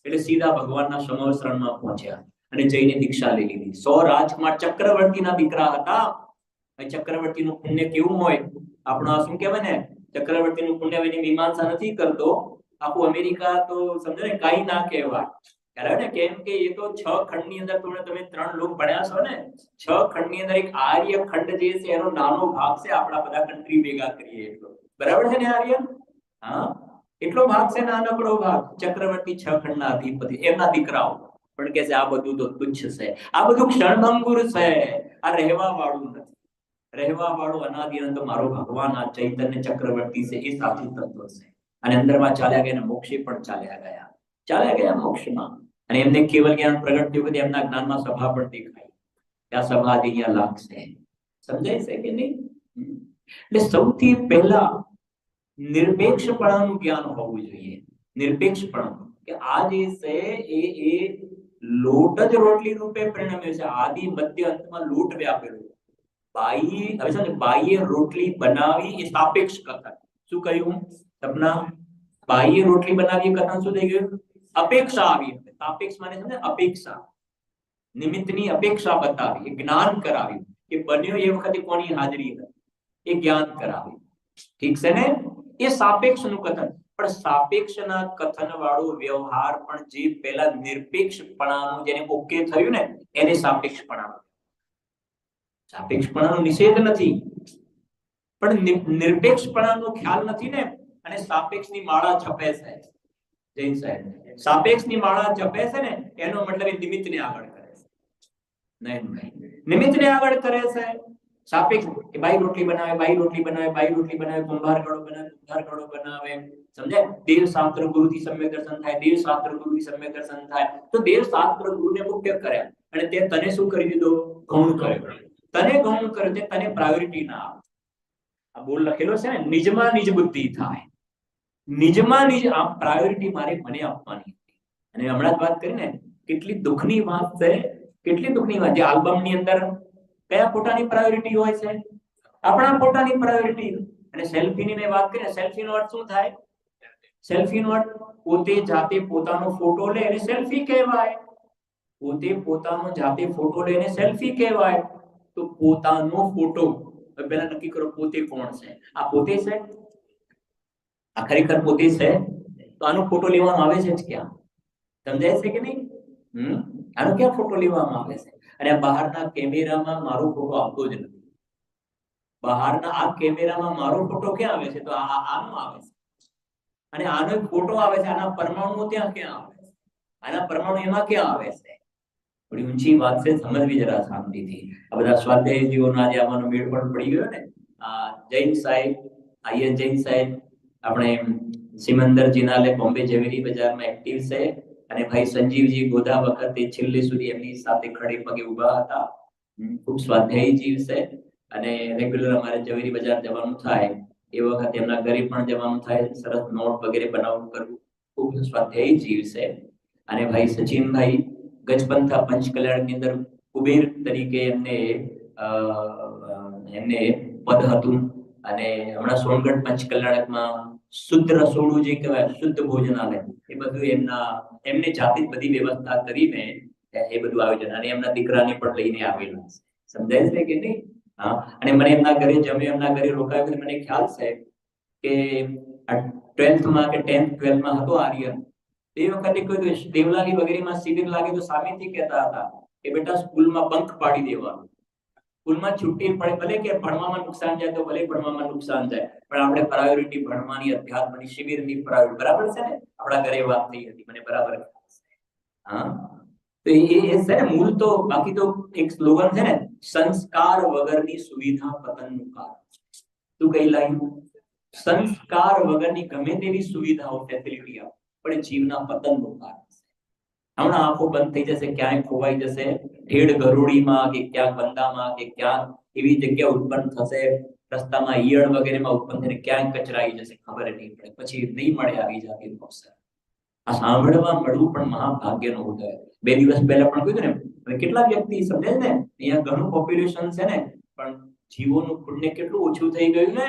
Speaker 1: એટલે સીધા ભગવાનના સમવસ્ત્રણમાં પહોંચ્યા અને જઈને દીક્ષા લઈ લીધી. 100 રાજકુમાર ચક્રવર્તીના દીકરા હતા. ચક્રવર્તીનું પુણ્ય કેવું હોય? આપણો શું કહેવાય ને, ચક્રવર્તીનું પુણ્ય એની મીમાંસા નથી કરતો. આખું અમેરિકા તો સમજો ને કાઈ ના કહેવાય. ને કેમ કે એ તો 6 ખંડની અંદર તમે 3 લોક ભણ્યા છો ને. 6 ખંડની અંદર એક આર્ય ખંડ જે છે એનો નાનો ભાગ છે, આપણા બધા કન્ટ્રી ભેગા કરીએ એટલો. બરાબર છે ને આર્ય? હા, એટલો ભાગ છે, નાનકડો ભાગ. ચક્રવર્તી 6 ખંડના અધિપતિ, એમના દીકરાઓ પણ કે છે આ બધું તો તુચ્છ છે, આ બધું ક્ષણભંગુર છે, આ રહેવા વાળું નથી. રહેવા વાળો અનાદિ અનંત મારો ભગવાન આ ચૈતન્ય ચક્રવર્તી છે, એ સાચું તત્વ છે. અને અંદરમાં ચાલ્યા ગયા, મોક્ષે પણ ચાલ્યા ગયા મોક્ષમાં. અને એમને કેવલ જ્ઞાન પ્રગટ થયું કે એમના જ્ઞાનમાં સભા પણ દેખાય. આ સભા અહીંયા લાગશે. સમજાય છે કે નહીં? એટલે સૌથી પહેલા નિરપેક્ષપણાનું જ્ઞાન હોવું જોઈએ. નિરપેક્ષપણા કે આ જે છે એ લોટ જ રોટલી રૂપે પરિણમ્યો છે. આદિ મધ્ય અંતમાં લોટ વ્યાપેલો. બાહ્ય રોટલી બનાવી એ સાપેક્ષ કથન. શું કહ્યું સપના? બાહ્ય રોટલી બનાવી કથન શું થઈ ગયું? અપેક્ષા આવી. સાપેક્ષ માને છે અપેક્ષા, નિમિત્તની અપેક્ષા બતાવી, જ્ઞાન કરાવ્યું કે બન્યો એ વખતે કોની હાજરી હતી, એ જ્ઞાન કરાવ્યું. ઠીક છે ને? એ સાપેક્ષનું કથન. પણ સાપેક્ષના કથન વાળો વ્યવહાર પણ જે પહેલા નિરપેક્ષપણાનું જેને ઓકે થયું ને એને સાપેક્ષપણાનો નિષેધ નથી, પણ નિરપેક્ષપણાનો ખ્યાલ નથી ને. અને સાપેક્ષની માળા જપે છે જૈન સાહેબ, સાપેક્ષની માળા જપે છે ને એનો મતલબ એ નિમિત્તને આગળ કરે છે. નહીં ભાઈ, નિમિત્તને આગળ કરે છે. સાપેક્ષ કે બાઈ રોટલી બનાવે, બાઈ રોટલી બનાવે, બાઈ રોટલી બનાવે, કુંભાર ગળો બનાવે, કુંભાર ગળો બનાવે. સમજે? દેવ શાસ્ત્ર ગુરુથી સમ્યક દર્શન થાય, દેવ શાસ્ત્ર ગુરુથી સમ્યક દર્શન થાય. તો દેવ શાસ્ત્ર ગુરુને મુખ્ય કર્યા અને તે તને શું કરી દીધો? ગૌણ કર્યો. તને ગૌણ કર્યો તે તને પ્રાયોરિટી ના આપે. આ બોલ લખેલો છે ને, નિજમાં નિજ બુદ્ધિ થાય. નિજમાં નિજ આ પ્રાયોરિટી મારે મને આપવાની. અને હમણાં જ વાત કરીને કેટલી દુઃખની વાત છે, કેટલી દુઃખની વાત. જે આલ્બમની અંદર કયા ફોટાની પ્રાયોરિટી હોય છે? આપણા ફોટાની પ્રાયોરિટી. અને સેલ્ફીની મેં વાત કરી. સેલ્ફીનો અર્થ શું થાય? સેલ્ફીનો અર્થ પોતે જાતે પોતાનો ફોટો લે એને સેલ્ફી કહેવાય. પોતે પોતાનો જાતે ફોટો લે એને સેલ્ફી કહેવાય. તો પોતાનો ફોટો પહેલા નક્કી કરો પોતે કોણ છે. આ પોતે છે? આ ખરેખર પોતે છે? તો આનો ફોટો લેવામાં આવે છે જ ક્યાં? સમજાય છે કે નહીં? આનો ક્યાં ફોટો લેવામાં આવે છે? અને બહારના કેમેરામાં મારો ફોટો આવતો જ નથી. બહારના આ કેમેરામાં મારો ફોટો ક્યાં આવે છે? તો આનો આવે છે. અને આનો એક ફોટો આવે છે. આના પરમાણુ ત્યાં ક્યાં આવે છે? આના પરમાણુ એમાં ક્યાં આવે છે? બડી ઊંચી વાત છે, સમજવી જરા શાંતિથી. આ બધા સ્વાધ્યાયજીઓના જે આવાનો મેળ પણ પડી ગયો ને. જૈન સાહેબ, આયર જૈન સાહેબ આપણે સિમંદર જીનાલે બોમ્બે ઝવેરી બજારમાં એક્ટિવ છે. અને ભાઈ સંજીવજી ગોધા વખતે છેલ્લે સુધી એમની સાથે ખડે પગે ઊભા હતા. ખૂબ સ્વાધ્યાયી જીવ છે. અને રેગ્યુલર અમારે ઝવેરી બજાર જવાનું થાય એ વખતે એમના ઘરે પણ જવાનું થાય. સરસ નોટ વગેરે બનાવવું કરવું. ખૂબ સ્વાધ્યાયી જીવ છે. અને ભાઈ સચિનભાઈ ગજપંથા પંચકલ્યાણની અંદર કુબેર તરીકે એમને પદ હતું અને હમણાં સોનગઢ પંચકલ્યાણકમાં શુદ્ધ રસોડું જે કહેવાય, શુદ્ધ ભોજનાલય, એ બધું એમને જાતે જ બધી વ્યવસ્થા કરીને એ બધું આયોજન, અને એમના દીકરાને પણ લઈને આવેલા છે. સમજાય છે કે નહીં? હા. અને મને એમના ઘરે જમ્યો, એમના ઘરે રોકાયો, મને ખ્યાલ છે કે 12th કે 10th 12th હતો આર્યન, એ વખતે કોઈ દેવલાલી વગેરેમાં શિબિર લાગે તો સામેથી કહેતા હતા કે બેટા સ્કૂલમાં બંક પાડી દેવાનું, સ્કૂલમાં છુટ્ટી પડે, ભલે કે ભણવામાં નુકસાન જાય તો ભલે ભણવામાં નુકસાન જાય, પણ આપણે પ્રાયોરિટી ભણવાની, અધ્યાત્મની, શિબિરની પ્રાયોરિટી. બરાબર છે ને? આપણા ઘરે વાત થઈ હતી, મને બરાબર. હા, તો એ છે ને મૂળ તો. બાકી તો એક સ્લોગન છે ને, સંસ્કાર વગરની સુવિધા પતનનું કારણ. તું કઈ લાઈન? સંસ્કાર વગરની ગમે તેવી સુવિધાઓ, ફેસિલિટી આપો, પણ જીવના પતનનું કારણ છે. હમણાં આંખો બંધ થઈ જશે, ક્યાંય ખોવાઈ જશે, ઢેડ ગરોડીમાં કે ક્યાંક બંદામાં કે ક્યાંક એવી જગ્યા ઉત્પન્ન થશે, રસ્તામાં ઈયળ વગેરેમાં ઉત્પન્ન થઈને ક્યાંક કચરાઈ જશે, ખબર નહીં પડે, પછી નહીં મળે આવી જાતનું અવસર. આ સાંભળવા મળવું પણ મહાભાગ્યનો ઉદય. 2 દિવસ પહેલા પણ કહ્યું ને, કેટલા વ્યક્તિ સમજે ને, અહીંયા ઘણું પોપ્યુલેશન છે ને, પણ જીવોનું પુણ્ય કેટલું ઓછું થઈ ગયું ને,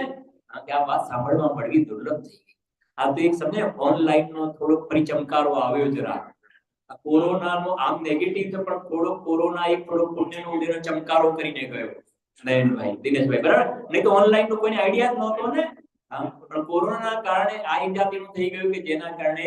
Speaker 1: કે આ વાત સાંભળવા મળવી દુર્લભ થઈ ગઈ. આ તો એક સમજે ઓનલાઈનનો થોડો પરિચમકારો આવ્યો જરા. કોરોનાનો આમ નેગેટિવ તો, પણ થોડો કોરોના એક થોડો પુણ્યનો ઉદયનો ચમકારો કરીને ગયો. નયનભાઈ, દિનેશભાઈ, બરાબર? નહીં તો ઓનલાઈન નો કોઈને આઈડિયા જ નહોતો ને. પણ કોરોનાના કારણે આ એક જાતિનું થઈ ગયું કે જેના કારણે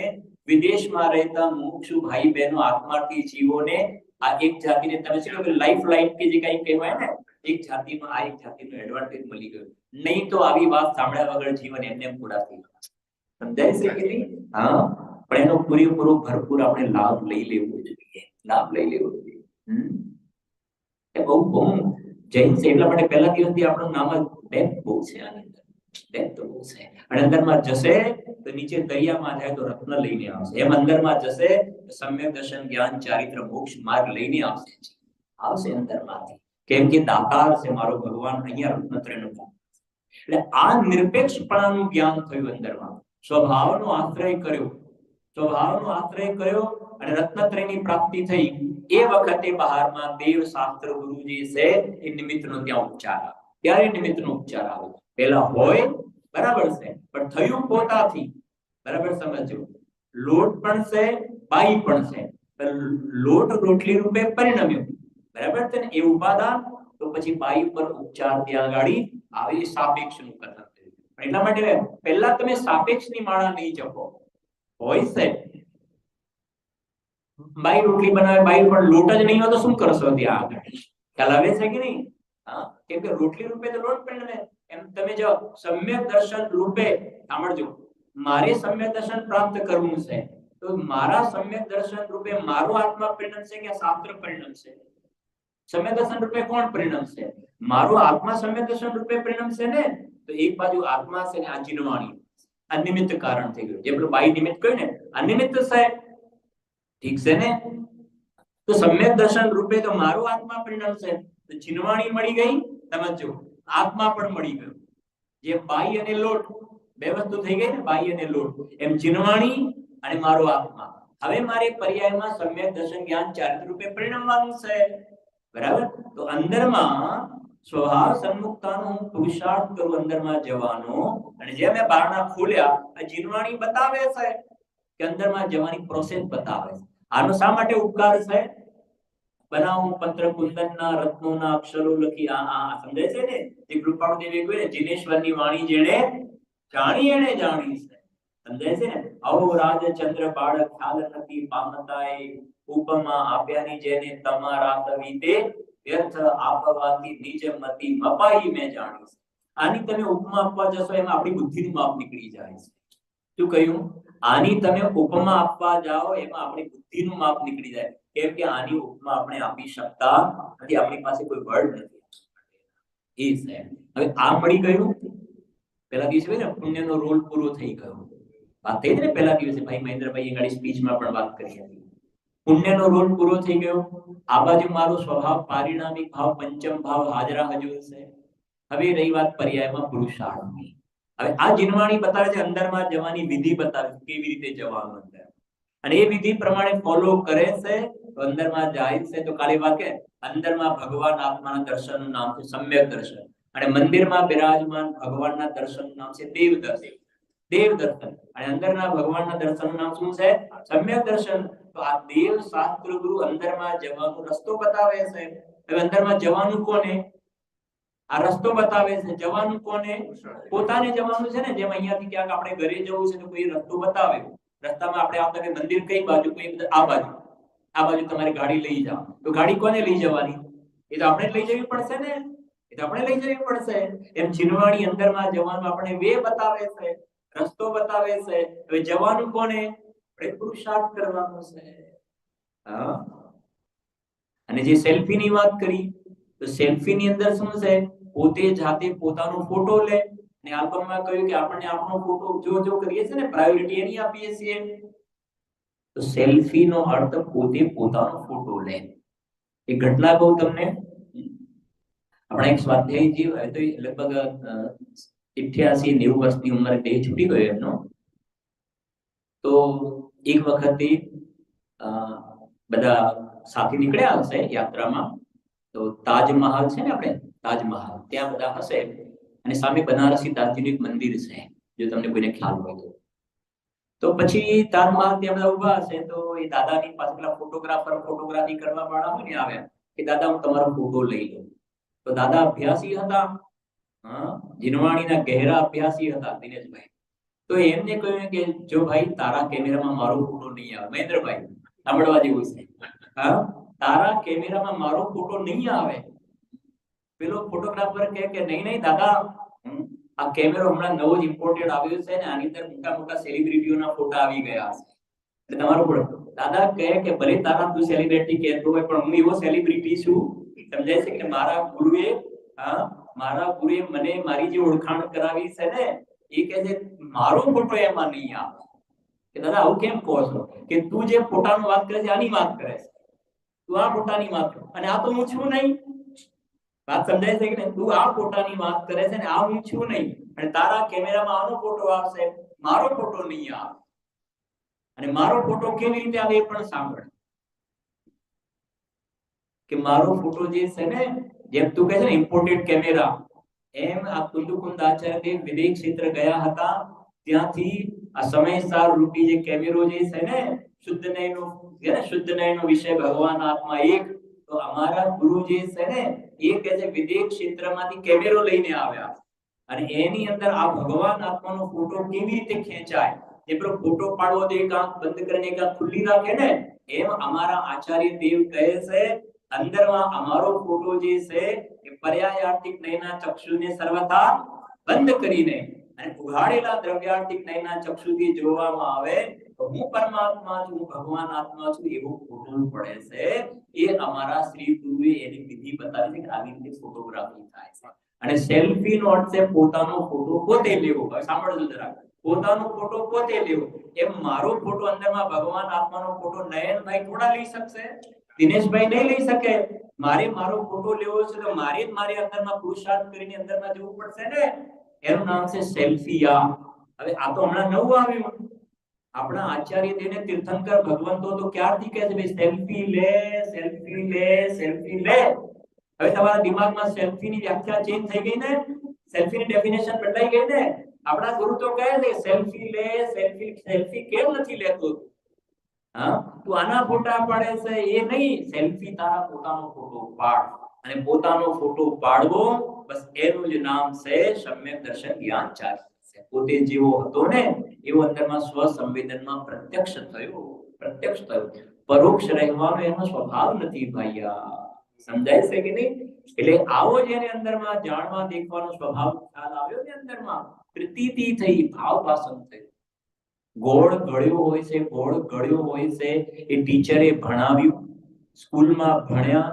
Speaker 1: વિદેશમાં રહેતા મુક્ષુ ભાઈ બહેનો, આત્માર્થી જીવોને આ એક જાતિને તમે શું કહો, લાઈફ લાઈન કે જે કંઈ કહેવાય ને, એક જાતિનો આ એક જાતિનો એડવાન્ટેજ મળી ગયો. નહીં તો આવી વાત સાંભળ્યા વગર જીવન એમને પૂરા થઈ ગયા. સમજાય છે કે નહીં? હા, પણ એનો પૂરેપૂરો ભરપૂર આપણે લાભ લઈ લેવો જોઈએ. લાભ લઈ લેવો જોઈએ. એ બહુ જૈન છે એટલા માટે પહેલા દિવસથી આપણું નામ જ ડેપ્થ બહુ છે. આની અંદર ડેપ્થ બહુ છે. અને અંદરમાં જશે તો નીચે દરિયામાં જાય તો રત્ન લઈને આવશે. એમ અંદરમાં જશે તો સમ્યક દર્શન, જ્ઞાન, ચારિત્ર, મોક્ષ માર્ગ લઈને આવશે અંદરમાંથી. કેમ કે દાતાર છે મારો ભગવાન, અહીંયા રત્નત્રયનું કામ. એટલે આ નિરપેક્ષપણાનું જ્ઞાન થયું અંદરમાં. સ્વભાવનો આશ્રય કર્યો અને રત્નત્રયની પ્રાપ્તિ થઈ. એ વખતે બહારમાં દેવ શાસ્ત્ર ગુરુજી છે એ નિમિત્તનો ત્યાં ઉપચાર આવે. ત્યારે નિમિત્તનો ઉપચાર આવે. પેલા હોય બરાબર છે, પણ થયું પોતાથી. બરાબર સમજો. લોટ પણ છે, બાઈ પણ છે. લોટ રોટલી રૂપે પરિણમ્યો, બરાબર છે ને? એ ઉપાદાન તો પછી બાઈ પર ઉપચાર ત્યાં ગાડી આવે. સાપેક્ષનું કથન થયું. એટલા માટે પહેલા તમે સાપેક્ષની માળા નહીં જપો. હોય છે બાઈ રોટલી બનાવે, બાઈ પણ લોટ જ નહીં હોય તો શું કરશો ત્યાં આગળ? ખ્યાલ આવે છે કે નહીં? હા, કેમ કે રોટલી રૂપે તો લોટ પણ એમ તમે જો સમ્યક દર્શન રૂપે સાંભળજો. મારે સમ્યક દર્શન પ્રાપ્ત કરવું છે તો મારા સમ્યક દર્શન રૂપે મારો આત્મા પરિણમશે કે શાસ્ત્ર પરિણમશે? સમ્યક દર્શન રૂપે કોણ પરિણમશે? મારો આત્મા સમ્યક દર્શન રૂપે પરિણમશે ને. તો એક બાજુ આત્મા છે ને આ જીનવાણી અનિમિત્ત કારણ થઈ ગયું. જે પેલું બાઈ નિમિત્ત કહ્યું ને, અનિમિત્ત છે. ઠીક છે ને? તો સમ્યક દર્શન રૂપે તો મારો આત્મા પરિણમશે. તો જીનવાણી મળી ગઈ, સમજો. આત્મા પણ મળી ગયો. જે બાઈ અને લોટ બે વસ્તુ થઈ ગઈ ને, બાઈ અને લોટ, એમ જીનવાણી અને મારો આત્મા. હવે મારે પર્યાયમાં સમ્યક દર્શન, જ્ઞાન, ચારિત્ર રૂપે પરિણમવાનું છે. બરાબર? તો અંદરમાં સ્વભાવ સન્મુખતાનો હું પુરુષાર્થ કરું અંદરમાં જવાનો. અને જે મેં બારણા ખોલ્યા, આ જીનવાણી બતાવે છે કે અંદરમાં જવાની પ્રોસેસ બતાવે છે. આનો શા માટે ઉપકાર છે? બનાવું પત્ર કુંદનના રત્નોના અક્ષરો લખી. આ સમજે છે ને? જે કૃપાળુ દેવી કહે ને, જીનેશ્વરની વાણી જેણે જાણી એને જાણી છે. સમજાય છે ને? આવો રાજચંદ્ર બાળક ખ્યાલ નથી પામતાય, ઉપમા આપ્યાની જેને તમારા કવિતે વ્યર્થ આપવાથી નિજ મતિ મપાઈ મેં જાણી છે. આની તમે ઉપમા આપવા જશો એમાં આપણી બુદ્ધિનું માપ નીકળી જાય છે. શું કહ્યું? આની તમે ઉપમા આપવા જાઓ એમાં આપણી બુદ્ધિનું માપ નીકળી જાય. કેમ કે આની ઉપમા આપણે આપી શકતા નથી, આપણી પાસે કોઈ વર્ડ નથી. એ છે. હવે આ મળી ગયું. પહેલા દિવસે ને પુણ્યનો રોલ પૂરો થઈ ગયો. વાત થઈ ને પહેલા દિવસે ભાઈ મહેન્દ્રભાઈ ગાડી સ્પીચમાં પણ વાત કરી હતી. પુણ્યનો રોલ પૂરો થઈ ગયો. આ બાજુ મારો સ્વભાવ પારિણામિક ભાવ, પંચમ ભાવ હાજરા હજુર છે. હવે રહી વાત પર્યાયમાં પુરુષાર્થની. હવે આ જીનવાણી બતાવે છે અંદરમાં જવાની વિધિ બતાવે કેવી રીતે જવાનું અંદર. અને એ વિધિ પ્રમાણે ફોલો કરે છે તો અંદરમાં જાય છે તો કાળી વાકે અંદરમાં ભગવાન આત્માના દર્શનનું નામ છે સમ્યક દર્શન, અને મંદિરમાં બિરાજમાન ભગવાનના દર્શનનું નામ છે દેવ દર્શન. દેવ દર્શન અને અંદરના ભગવાનના દર્શનનું નામ શું છે? સમ્યક દર્શન. તો આ દેવ શાસ્ત્ર ગુરુ અંદરમાં જવાનો રસ્તો બતાવે છે. હવે અંદરમાં જવાનું કોને? આ રસ્તો બતાવે છે. જવાનું કોને? પોતાને જવાનું છે ને. જેમ અહીંયાથી ક્યાંક આપણે ઘરે જવું છે તો કોઈ રસ્તો બતાવે. રસ્તામાં આપણે આવતા કે મંદિર કઈ બાજુ, કોઈ આ બાજુ, આ બાજુ તમારી ગાડી લઈ જાઓ, તો ગાડી કોને લઈ જવાની? એ તો આપણે લઈ જવી પડશે ને. એ તો આપણે લઈ જવી પડશે. એમ જીનવાણી અંદરમાં જવાનું આપણે વે બતાવે છે, રસ્તો બતાવે છે. હવે જવાનું કોને? આપણે પુરુષાર્થ કરવાનો છે. હા. અને જે સેલ્ફી ની વાત કરી તો સેલ્ફી ની અંદર શું છે? પોતે જાતે પોતાનો ફોટો લે. ને આલ્બમમાં કહ્યું કે આપણે આપણો ફોટો જો કરીએ છીએ ને પ્રાયોરિટી એની આપીએ છીએ. તો સેલ્ફી નો અર્થ પોતે પોતાનો ફોટો લે. એક ઘટના કહું તમને. આપણે એક સ્વાધ્યાય જીવ તો લગભગ 88-90 વર્ષની ઉંમરે દેહ છૂટી ગયો એમનો. તો એક વખતે બધા સાથે નીકળ્યા હશે યાત્રામાં. તો તાજમહાલ છે ને, આપણે તાજમહાલ ત્યાં બધા હશે, અને સામે બનારસી દાદીનું એક મંદિર છે, જો તમને કોઈને ખ્યાલ હોય તો. તો પછી તાજમહાલ ત્યાં બધા ઊભા હશે તો એ દાદાની પાસે પેલા ફોટોગ્રાફર ફોટોગ્રાફી કરવા વાળા હોય ને આવે કે દાદા હું તમારો ફોટો લઈ લઉં. તો દાદા અભ્યાસી હતા. હા, જીનવાણીના ગહેરા અભ્યાસી હતા દિનેશભાઈ. તો એમને કહ્યું કે જો ભાઈ તારા કેમેરામાં મારો ફોટો નહીં આવે. મહેન્દ્રભાઈ સાંભળવા જેવું છે. હા, તારા કેમેરામાં મારો ફોટો નહીં આવે. પેલો ફોટોગ્રાફર કહે કે નહીં દાદા, આ કેમેરો હમણાં નવો જ ઇમ્પોર્ટેડ આવ્યો છે ને, આની અંદર મોટા મોટા સેલિબ્રિટીઓના ફોટા આવી ગયા છે. એટલે તમારો ફોટો. દાદા કહે કે ભલે તારા તું સેલિબ્રિટી કહેતો હોય પણ હું એવો સેલિબ્રિટી છું, સમજાય છે કે મારા ગુરુએ મને મારી જે ઓળખાણ કરાવી છે ને, એ કહે છે મારો ફોટો એમાં નહીં આવે. કે દાદા આવું કેમ કહો છો? કે તું જે ફોટાની વાત કરે છે આની વાત કરે છે. તું આ ફોટાની વાત કરે અને આ તો હું છું નહીં. વાત સમજાય છે કે નહીં? તું આ ફોટાની વાત કરે છે ને આ હું છું નહીં, અને તારા કેમેરામાં આનો ફોટો આવશે, મારો ફોટો નહીં આવે. અને મારો ફોટો કેવી રીતે આવે એ પણ સાંભળ. કે મારો ફોટો જે છે ને, જેમ તું કહે છે ને ઇમ્પોર્ટેડ કેમેરા, એમ આ કુંદુકુંદ આચાર્ય વિદેશ ક્ષેત્ર ગયા હતા. ત્યાંથી આ સમયસાર રૂપી જે કેમેરો જે છે ને, શુદ્ધ નયનો વિષય ભગવાન આત્મા એક. તો અમારા ગુરુ જે છે ને એ કહે છે વિદેશ ક્ષેત્રમાંથી કેમેરો લઈને આવ્યા, અને એની અંદર આ ભગવાન આત્માનો ફોટો કેવી રીતે ખેંચાય, જે પેલો ફોટો પાડવો તો એક આંખ બંધ કરીને એક આંખ ખુલ્લી રાખે ને, એમ અમારા આચાર્ય દેવ કહે છે અંદરમાં અમારો ફોટો જે છે એ પર્યાયાર્થિક નયના ચક્ષુને સર્વથા બંધ કરીને અને ઉઘાડેલા દ્રવ્યાર્થિક નયના ચક્ષુથી જોવામાં આવે તો હું પરમાત્મા છું, ભગવાન આત્મા છું એવું ફોટો પડે છે. એ અમારા શ્રી ગુરુએ એની વિધિ બતાવી છે કે આવી રીતે ફોટોગ્રાફી થાય છે. અને સેલ્ફી નો અર્થ છે પોતાનો ફોટો પોતે લેવો. હવે સાંભળજો જરા, પોતાનો ફોટો પોતે લેવો. એમ મારો ફોટો અંદરમાં ભગવાન આત્માનો ફોટો નયનભાઈ થોડા લઈ શકશે, દિનેશભાઈ નહીં લઈ શકે. મારો ફોટો લેવો છે તો મારે જ મારી અંદરમાં પુરુષાર્થ કરીને અંદરમાં જવું પડશે ને. એનું નામ છે સેલ્ફિયા. હવે આ તો હમણાં નવું આવ્યું. આપણા આચાર્ય દેવને તીર્થંકર ભગવંતો તો ક્યારથી કહે છે ભાઈ સેલ્ફી લે, સેલ્ફી લે, સેલ્ફી લે. હવે તમારા દિમાગમાં સેલ્ફી ની વ્યાખ્યા ચેન્જ થઈ ગઈ ને, સેલ્ફી ની ડેફિનેશન બદલાઈ ગઈ ને. આપણા ગુરુ તો કહે છે સેલ્ફી લે, સેલ્ફી કેમ નથી લેતો? હા, તું આના ફોટા પાડે છે એ નહીં, સેલ્ફી તારા પોતાનો ફોટો પાડ. અને પોતાનો ફોટો પાડવો, બસ એનું જ નામ છે સમ્યક દર્શન જ્ઞાન ચાર્ય. પોતે જેવો હતો ને એવો અંદરમાં સ્વ સંવેદનમાં પ્રત્યક્ષ થયો. પરોક્ષ રહેવાનો એનો સ્વભાવ નથી ભાઈયા. સમજાય છે કે નહીં? એટલે આવો જેને અંદરમાં જાણવા દેખવાનો સ્વભાવ ખ્યાલ આવ્યો ને, અંદરમાં પ્રતીતિ થઈ, ભાવ ભાષણ થયું. ગોળ ગળ્યો હોય છે એ ટીચરે ભણાવ્યું, સ્કૂલમાં ભણ્યા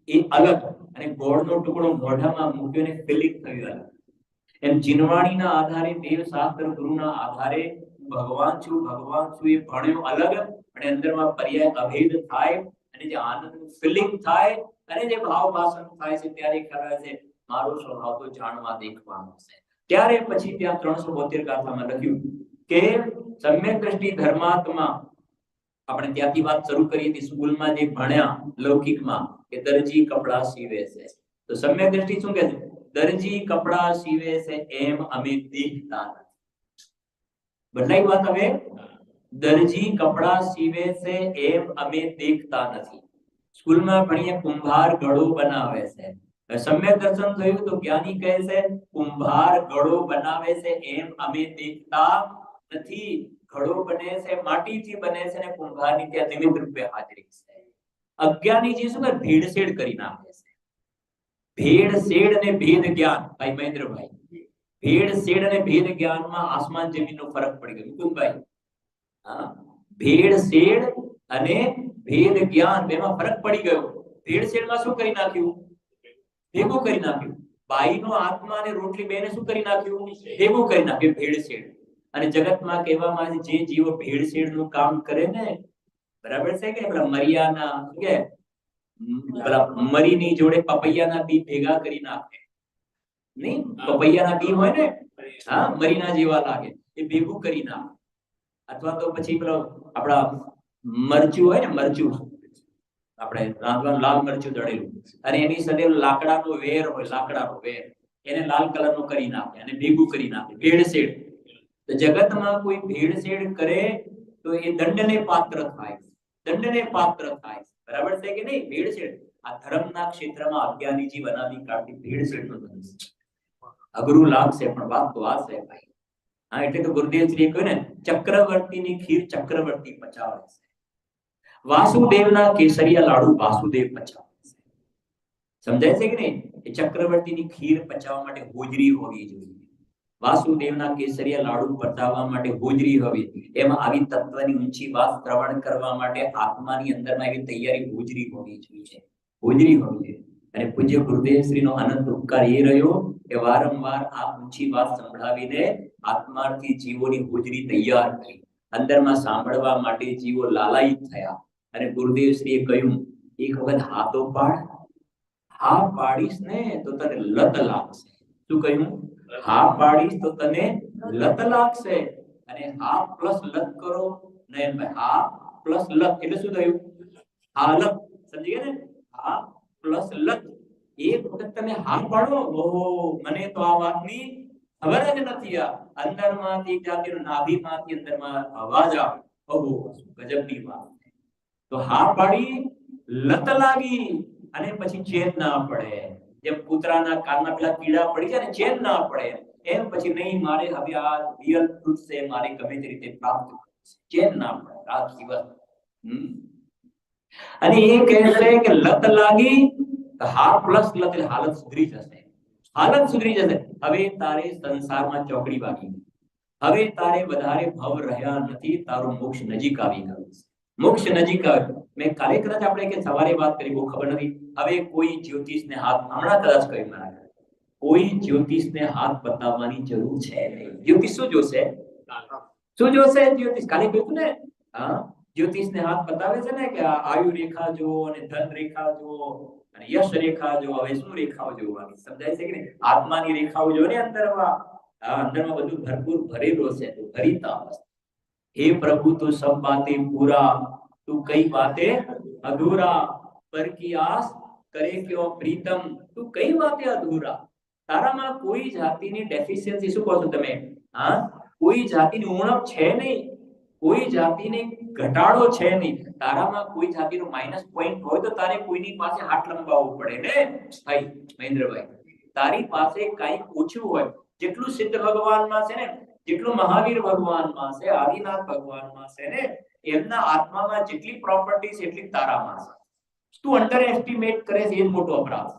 Speaker 1: એ અલગ, અને ગોળનો ટુકડો મોઢામાં મૂક્યો ને ફિલિંગ થયું અલગ. એમ જીનવાણીના આધારે, દેવ શાસ્ત્ર ગુરુના આધારે ભગવાન છું એ ભણ્યો અલગ, અને અંદરમાં પર્યાય અભેદ થાય, અને જે આનંદ ફિલિંગ થાય, અને જે ભાવ ભાષણ થાય છે ત્યારે ખરા છે મારો સ્વભાવ તો જાણવા દેખવાનો છે. ત્યારે પછી ત્યાં 372 ગાથામાં લખ્યું કે સમ્યક દ્રષ્ટિ ધર્માત્મા આપણે ત્યાંથી વાત શરૂ કરી હતી, સ્કૂલમાં જે ભણ્યા લૌકિકમાં કે દરજી કપડા સીવે છે, તો સમ્યક દ્રષ્ટિ શું કહે છે? દરજી કપડા સીવે છે એમ અમે દેખતા નથી. બદલાઈ વાત હવે? દરજી કપડા સીવે છે એમ અમે દેખતા નથી. સ્કૂલમાં ભણીએ કુંભાર ઘડો બનાવે છે, સમ્યક દર્શન થયું તો જ્ઞાની કહે છે કુંભાર ઘડો બનાવે છે એમ અમે દેખતા નથી. ઘડો બને છે માટીથી બને છે અને કુંભારની ત્યાં નિમિત્ત રૂપે હાજરી છે. અજ્ઞાનીજી શું કરે? ભેળસેળ કરી નાખે છે. ભેળસેળ અને ભેદ જ્ઞાન, ભાઈ મહેન્દ્રભાઈ, ભેળસેળ અને ભેદ જ્ઞાનમાં આસમાન જમીનનો ફરક પડી ગયો મુકુંદભાઈ. હા, ભેળસેળ અને ભેદ જ્ઞાન બેમાં ફરક પડી ગયો. ભેળસેળમાં શું કરી નાખ્યું? ભેગું કરી નાખ્યું. બાઈનો આત્મા અને રોટલી બેને શું કરી નાખ્યું? ભેગું કરી નાખ્યું. ભેળસેળ. અને જગતમાં કહેવામાં આવે છે જે જીવો ભેળસેળનું કામ કરે ને, બરાબર છે કે પેલા મરિયાના કે પેલા મરીની જોડે પપૈયાના બી ભેગા કરી નાખે નહીં, પપૈયાના બી હોય ને, હા, મરીના જેવા લાગે, એ ભેગું કરી નાખે. અથવા તો પછી પેલો આપડા મરચું હોય ને, મરચું આપણે રાંધવાનું લાલ મરચું દળેલું, અને એની સાથે લાકડાનો વેર હોય, લાકડાનો વેર, એને લાલ કલરનો કરી નાખે અને ભેગું કરી નાખે. ભેળસેળ. તો જગતમાં કોઈ ભેળસેળ કરે તો એ દંડને પાત્ર થાય, દંડને પાત્ર થાય. બરાબર છે કે નહીં? ભેળસેળ. આ ધર્મના ક્ષેત્રમાં અજ્ઞાની જીવ અનાદિકાળથી ભેળસેળનો ધંધો છે. અઘરું લાગશે પણ વાત તો આ છે ભાઈ. હા, એટલે તો ગુરુદેવશ્રીએ કહ્યું ને, ચક્રવર્તીની ખીર ચક્રવર્તી પચાવે છે, વાસુદેવના કેસરિયા લાડુ વાસુદેવ પચાવે છે. સમજાય છે કે નહીં? એ ચક્રવર્તીની ખીર પચાવવા માટે હોજરી હોવી જોઈએ, વાસુદેવના કેસરિયા લાડુ પચાવવા માટે હોજરી હોવી. એમાં આવી તત્વની ઊંચી વાત શ્રવણ કરવા માટે આત્માની અંદરમાં એવી તૈયારી હોજરી હોવી જોઈએ, હોજરી હોવી જોઈએ. અને પૂજ્ય ગુરુદેવશ્રીનો અનંત ઉપકાર એ રહ્યો કે વારંવાર આ ઊંચી વાત સંભળાવીને આત્માર્થી જીવોની હોજરી તૈયાર કરી, અંદરમાં સાંભળવા માટે જીવો લાલાયિત થયા. અને ગુરુદેવશ્રીએ કહ્યું, એક વખત હાથો પાડ, હા પાડીશ ને તો તને લત લાગશે. શું કહ્યું? હા પાડીશ તો તને લત લાગશે. અને હા પ્લસ લત કરો ને, હા પ્લસ લત એટલે શું થયું? હાલત. સમજી ગયા ને? હા પ્લસ લત. એક વખત તમે હા પાડો, ઓહો, મને તો આ વાતની ખબર જ નથી. આ અંદરમાંથી જાતિનો નાભીમાંથી અંદરમાં અવાજ આવે, ઓહો, ગજબની વાત. તો હા પાડી, લત લાગી, અને પછી ચેન ના પડે. જેમ કૂતરાના કાનમાં પેલા કીડા પડી જાય ને, ચેન ના પડે, એમ પછી નહીં, મારે હવે આ રિયલ ટ્રુથ છે, મારે ગમે તે રીતે પ્રાપ્ત કરવું છે, ચેન ના પડે રાત દિવસ. અને એ કહે છે કે લત લાગી, હા પ્લસ લત એટલે હાલત સુધરી જશે, હાલત સુધરી જશે. હવે તારે સંસારમાં ચોકડી વાગી, હવે તારે વધારે ભવ રહ્યા નથી, તારું મોક્ષ નજીક આવી ગયું છે, મોક્ષ નજીક આવ્યું. મેં કાલે કદાચ આપણે કે સવારે વાત કરી, બહુ ખબર નથી. હવે કોઈ જ્યોતિષને હાથ, હમણાં કદાચ કહ્યું મારા, કોઈ જ્યોતિષને હાથ બતાવવાની જરૂર છે નહીં. જ્યોતિષ શું જોશે? શું જોશે જ્યોતિષ? કાલે કહ્યું ને, હા, જ્યોતિષને હાથ બતાવે છે ને કે આયુ રેખા જો, અને ધન રેખા જો, અને યશ રેખા જો. હવે શું રેખાઓ જોવાની? સમજાય છે કે નહીં? આત્માની રેખાઓ જો ને અંદરમાં, અંદરમાં બધું ભરપૂર ભરેલો છે, તો ભરીતા હે પ્રભુ તું સબ બાતે પૂરા, તું કઈ બાતે અધૂરા, પર કી આસ કરે ક્યો પ્રીતમ, તું કઈ બાતે અધૂરા. તારામાં કોઈ જાતિની ડેફિશિયન્સી, શું કહો છો તમે? હા, કોઈ જાતિની ઉણપ છે નહીં, કોઈ જાતિને ઘટાડો છે નહીં. તારામાં કોઈ જાતિનો માઈનસ પોઈન્ટ હોય તો તારે કોઈની પાસે હાથ લંબાવવો પડે ને ભાઈ મહેન્દ્રભાઈ. તારી પાસે કંઈક ઓછું હોય, જેટલું સિદ્ધ ભગવાનમાં છે ને, જેટલું મહાવીર ભગવાનમાં છે, આદિનાથ ભગવાનમાં છે ને, એમના આત્મામાં જેટલી પ્રોપર્ટી છે એટલી તારામાં છે. તું અંડર એસ્ટિમેટ કરે છે, એ મોટો અપરાધ.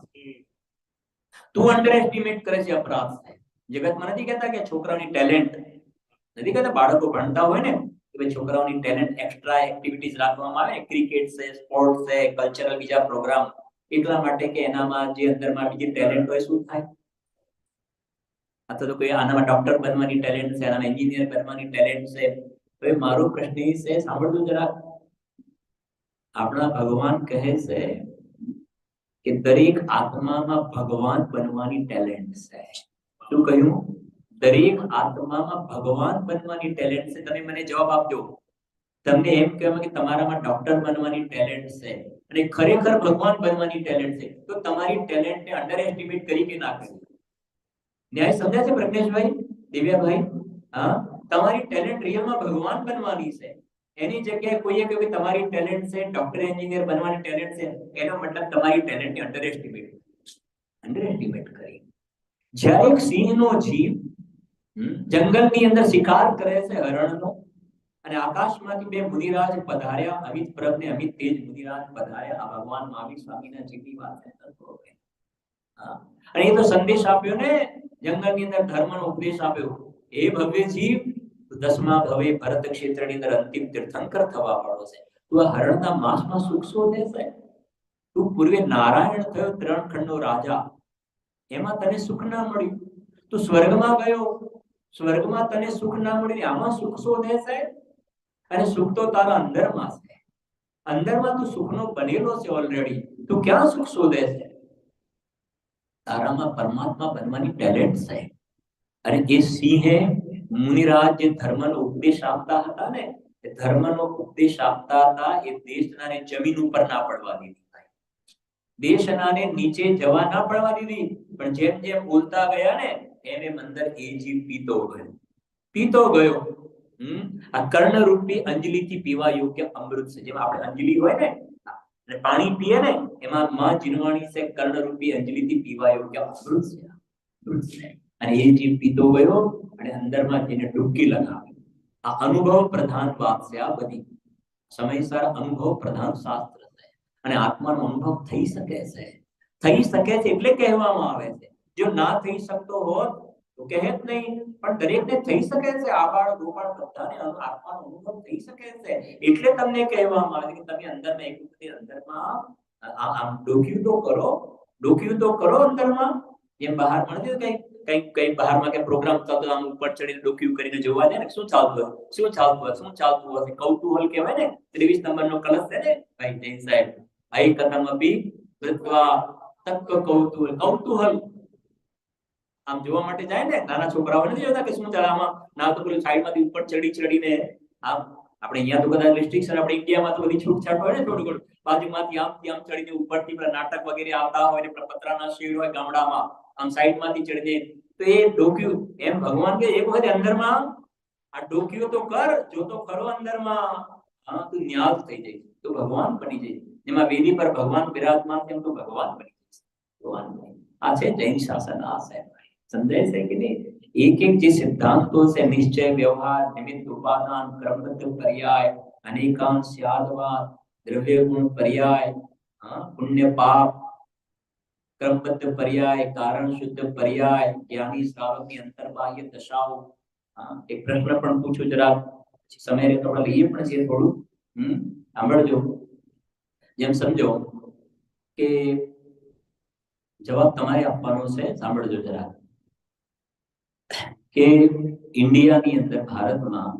Speaker 1: તું અંડર એસ્ટિમેટ કરે છે, અપરાધ છે. જગતમાં નથી કહેતા કે છોકરાઓની ટેલેન્ટ, નથી કહેતા બાળકો ભણતા હોય ને કે ભાઈ છોકરાઓની ટેલેન્ટ એક્સ્ટ્રા એક્ટિવિટીઝ રાખવામાં આવે, ક્રિકેટ છે, સ્પોર્ટ્સ છે, કલ્ચરલ બીજા પ્રોગ્રામ, એટલા માટે કે એનામાં જે અંદરમાં બીજી ટેલેન્ટ હોય શું થાય? અથવા તો કોઈ આનામાં ડોક્ટર બનવાની ટેલેન્ટ છે, આનામાં એન્જિનિયર બનવાની ટેલેન્ટ છે. તો મારો પ્રશ્ન એ છે, સાંભળજો જરા, આપણા ભગવાન કહે છે કે દરેક આત્મામાં ભગવાન બનવાની ટેલેન્ટ છે. શું કહ્યું? દરેક આત્મામાં ભગવાન બનવાની ટેલેન્ટ છે. તમે મને જવાબ આપજો, તમને એમ કહેવામાં કે તમારામાં ડોક્ટર બનવાની ટેલેન્ટ છે અને ખરેખર ભગવાન બનવાની ટેલેન્ટ છે, તો તમારી ટેલેન્ટને અંડર એસ્ટિમેટ કરી કે ના કરી? ન્યાય સમજાય છે પ્રજ્ઞેશભાઈ, દિવ્યાભાઈ? હા, તમારી ટેલેન્ટ રિયલમાં ભગવાન બનવાની છે. એની જગ્યાએ કોઈએ કહ્યું કે તમારી ટેલેન્ટ છે ડોક્ટર એન્જિનિયર બનવાની ટેલેન્ટ છે, એનો મતલબ તમારી ટેલેન્ટને અંડર એસ્ટિમેટ કરી. જ્યારે એક સિંહનો જીવ જંગલની અંદર શિકાર કરે છે હરણનો, અને આકાશમાંથી બે મુનિરાજ પધાર્યા, અમિત પ્રભ ને અમિત તેજ મુનિરાજ પધાર્યા. આ ભગવાન મહાવીર સ્વામીના જીવની વાત છે. અને એ તો સંદેશ આપ્યો ને, જંગલની અંદર ધર્મનો ઉપદેશ આપ્યો. હે ભવ્ય જીવ, 10મા ભવે ભરત ક્ષેત્રની અંદર અંતિમ તીર્થંકર થવા વાળો છે. તું આ હરણના માંસમાં સુખ શોધે છે? તું પૂર્વે નારાયણ થયો, 3 ખંડનો રાજા, એમાં તને સુખ ના મળ્યું. તું સ્વર્ગમાં ગયો, સ્વર્ગમાં તને સુખ ના મળ્યું, આમાં સુખ શોધે છે? અને સુખ તો તારા અંદરમાં છે. અંદરમાં તું સુખનો બનેલો છે ઓલરેડી. તું ક્યાં સુખ શોધે છે? તારામાં પરમાત્મા બનવાની ટેલેન્ટ છે. અને એ સિંહે મુનિરાજ જે ધર્મનો ઉપદેશ આપતા હતા ને, એ ધર્મનો ઉપદેશ આપતા હતા, એ દેશનાને જમીન ઉપર ના પડવા દીધી. દેશનાને નીચે જવા ના પડવા દીધી. પણ જેમ જેમ બોલતા ગયા ને, એમ એમ અંદર એ જીવ પીતો ગયો. આ કર્ણરૂપી અંજલિથી પીવા યોગ્ય અમૃત છે. જેમ આપણે અંજલિ હોય ને, અને પાણી પીએ ને, એમાં માં જીનવાણી છે, કર્ણરૂપી અંજલિથી પીવા યોગ્ય અમૃત છે. અને એ જીવ પીતો ગયો અને અંદરમાં જઈને ડૂબકી લગાવી. આ અનુભવ પ્રધાન વાત છે. આ બધી સમયસર અનુભવ પ્રધાન શાસ્ત્ર છે. અને આત્માનો અનુભવ થઈ શકે છે એટલે કહેવામાં આવે છે. જો ના થઈ શકતો હોત તો કહે જ નહીં. પણ દરેકને થઈ શકે છે. આબાળ ગોપાળ બધાને આત્માનો અનુભવ થઈ શકે છે. એટલે તમને કહેવામાં આવે છે કે તમે અંદરમાં એક વખતે અંદરમાં આમ ડોક્યું તો કરો અંદરમાં. જેમ બહાર મળે કઈ બહારમાં કે પ્રોગ્રામ થતો, આમ ઉપર ચડીને ડોક્યું કરીને જોવા જાય ને, શું ચાલતું હશે. કૌતૂહલ કહેવાય ને. 23 નંબરનો કલશ છે ને ભાઈ જૈન સાહેબ, ભાઈ કથમપી કૃત્વા તત્વ કૌતૂહલ. આમ જોવા માટે જાય ને, નાના છોકરાઓ નથી જોતા કે શું ચાલે આમાં, ના તો પેલી સાઈડમાંથી ઉપર ચડીને આમ. આપણે અહીંયા તો બધા રિસ્ટ્રિક્શન, આપણે ઇન્ડિયામાં તો બધી છૂટછાટ હોય ને, થોડું બાજુમાંથી આમ ચડીને ઉપરથી પેલા નાટક વગેરે આવતા હોય ને, પતરાના શેડ હોય ગામડામાં, આમ સાઈડમાંથી ચડીને. તો એ ડોક્યું એમ ભગવાન કે એક વખત અંદરમાં આ ડોક્યું તો કર, જો તો ખરો અંદરમાં. હા, તું ન્યાસ થઈ જઈશ, તું ભગવાન બની જઈશ. જેમાં વેદી પર ભગવાન બિરાજમાન છે, એમ તો ભગવાન બની જઈશ. ભગવાન આ છે જૈન શાસન. આ છે, સમજાય છે કે નહીં? એક જે સિદ્ધાંતો છે, નિશ્ચય, વ્યવહાર, નિમિત્ત, ઉપાદાન, ક્રમબદ્ધ પર્યાય, અનેકાંશ, સ્યાદવાદ, દ્રવ્ય ગુણ પર્યાય, પુણ્ય પાપ ક્રમબદ્ધ પર્યાય, કારણ શુદ્ધ પર્યાય, જ્ઞાની શ્રાવકની અંતર્બાહ્ય દશાઓ. એક પ્રશ્ન પણ પૂછું જરા, સમય રહે તો લઈએ પણ છે થોડું. સાંભળજો, જેમ સમજો કે જવાબ તમારે આપવાનો છે. સાંભળજો જરા, કે ઇન્ડિયાની અંદર, ભારતમાં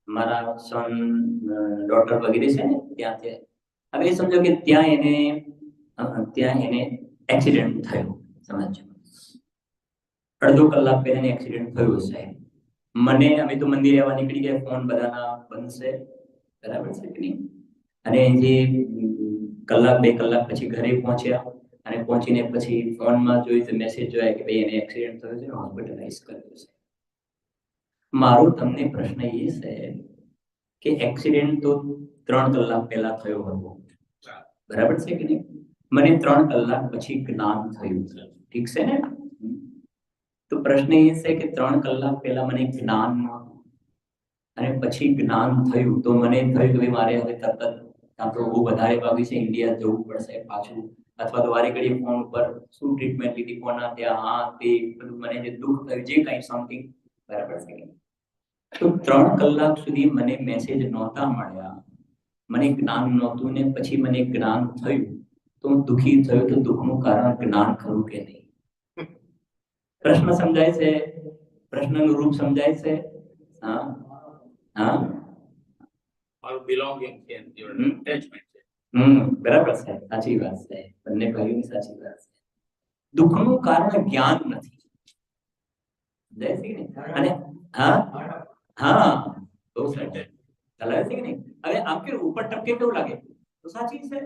Speaker 1: મારા સન ડોટર વગેરે છે ને, ત્યાં છે. હવે સમજો કે ત્યાં એને એક્સિડન્ટ થયો. સમજો અડધો કલાક પહેલા એને એક્સિડન્ટ થયો છે. અમે તો મંદિરે આવવા નીકળી ગયા, ફોન બધાના બંધ છે, બરાબર છે કે નહીં? અને જે કલાક 2 કલાક પછી ઘરે પહોંચ્યા, અને પહોંચીને પછી ફોનમાં જોયું તો મેસેજ જોયા કે ભાઈ એને એક્સિડન્ટ થયો છે, હોસ્પિટલાઇઝ કર્યો છે. મારો તમને પ્રશ્ન એ છે કે એક્સિડન્ટ તો 3 કલાક પહેલા થયો હતો, બરાબર છે કે નહીં? મને 3 કલાક પછી જ્ઞાન થયું, ઠીક છે ને? તો પ્રશ્ન એ છે કે 3 કલાક પહેલા મને જ્ઞાન નહોતું, અને પછી જ્ઞાન થયું તો મને થયું કે મારે હવે તરત કાં તો બહુ વધારે વાગ્યું છે, ઇન્ડિયા જવું પડશે પાછું, અથવા તો વારે ઘડી ફોન ઉપર શું ટ્રીટમેન્ટ લીધી, કોના ત્યાં, તે બધું મને જે દુઃખ થયું, જે કંઈ સમથિંગ, બરાબર છે કે? તો 3 કલાક સુધી મને મેસેજ નહોતા મળ્યા, મને જ્ઞાન નહોતું, ને પછી મને જ્ઞાન થયું તો હું દુઃખી થયો. તો દુઃખનું કારણ જ્ઞાન ખરું કે નહીં? પ્રશ્ન સમજાય છે? પ્રશ્નનું રૂપ સમજાય છે?
Speaker 2: All belonging and your attachment.
Speaker 1: બરાબર છે, સાચી વાત છે. બંને કહ્યું સાચી વાત છે. દુઃખનું કારણ જ્ઞાન નથી. સમજાય છે કે નહીં? અને બહુ સરસ. ચાલે છે કે નહીં? હવે આમ કે ઉપર ટપકે કેવું લાગે? તો સાચી છે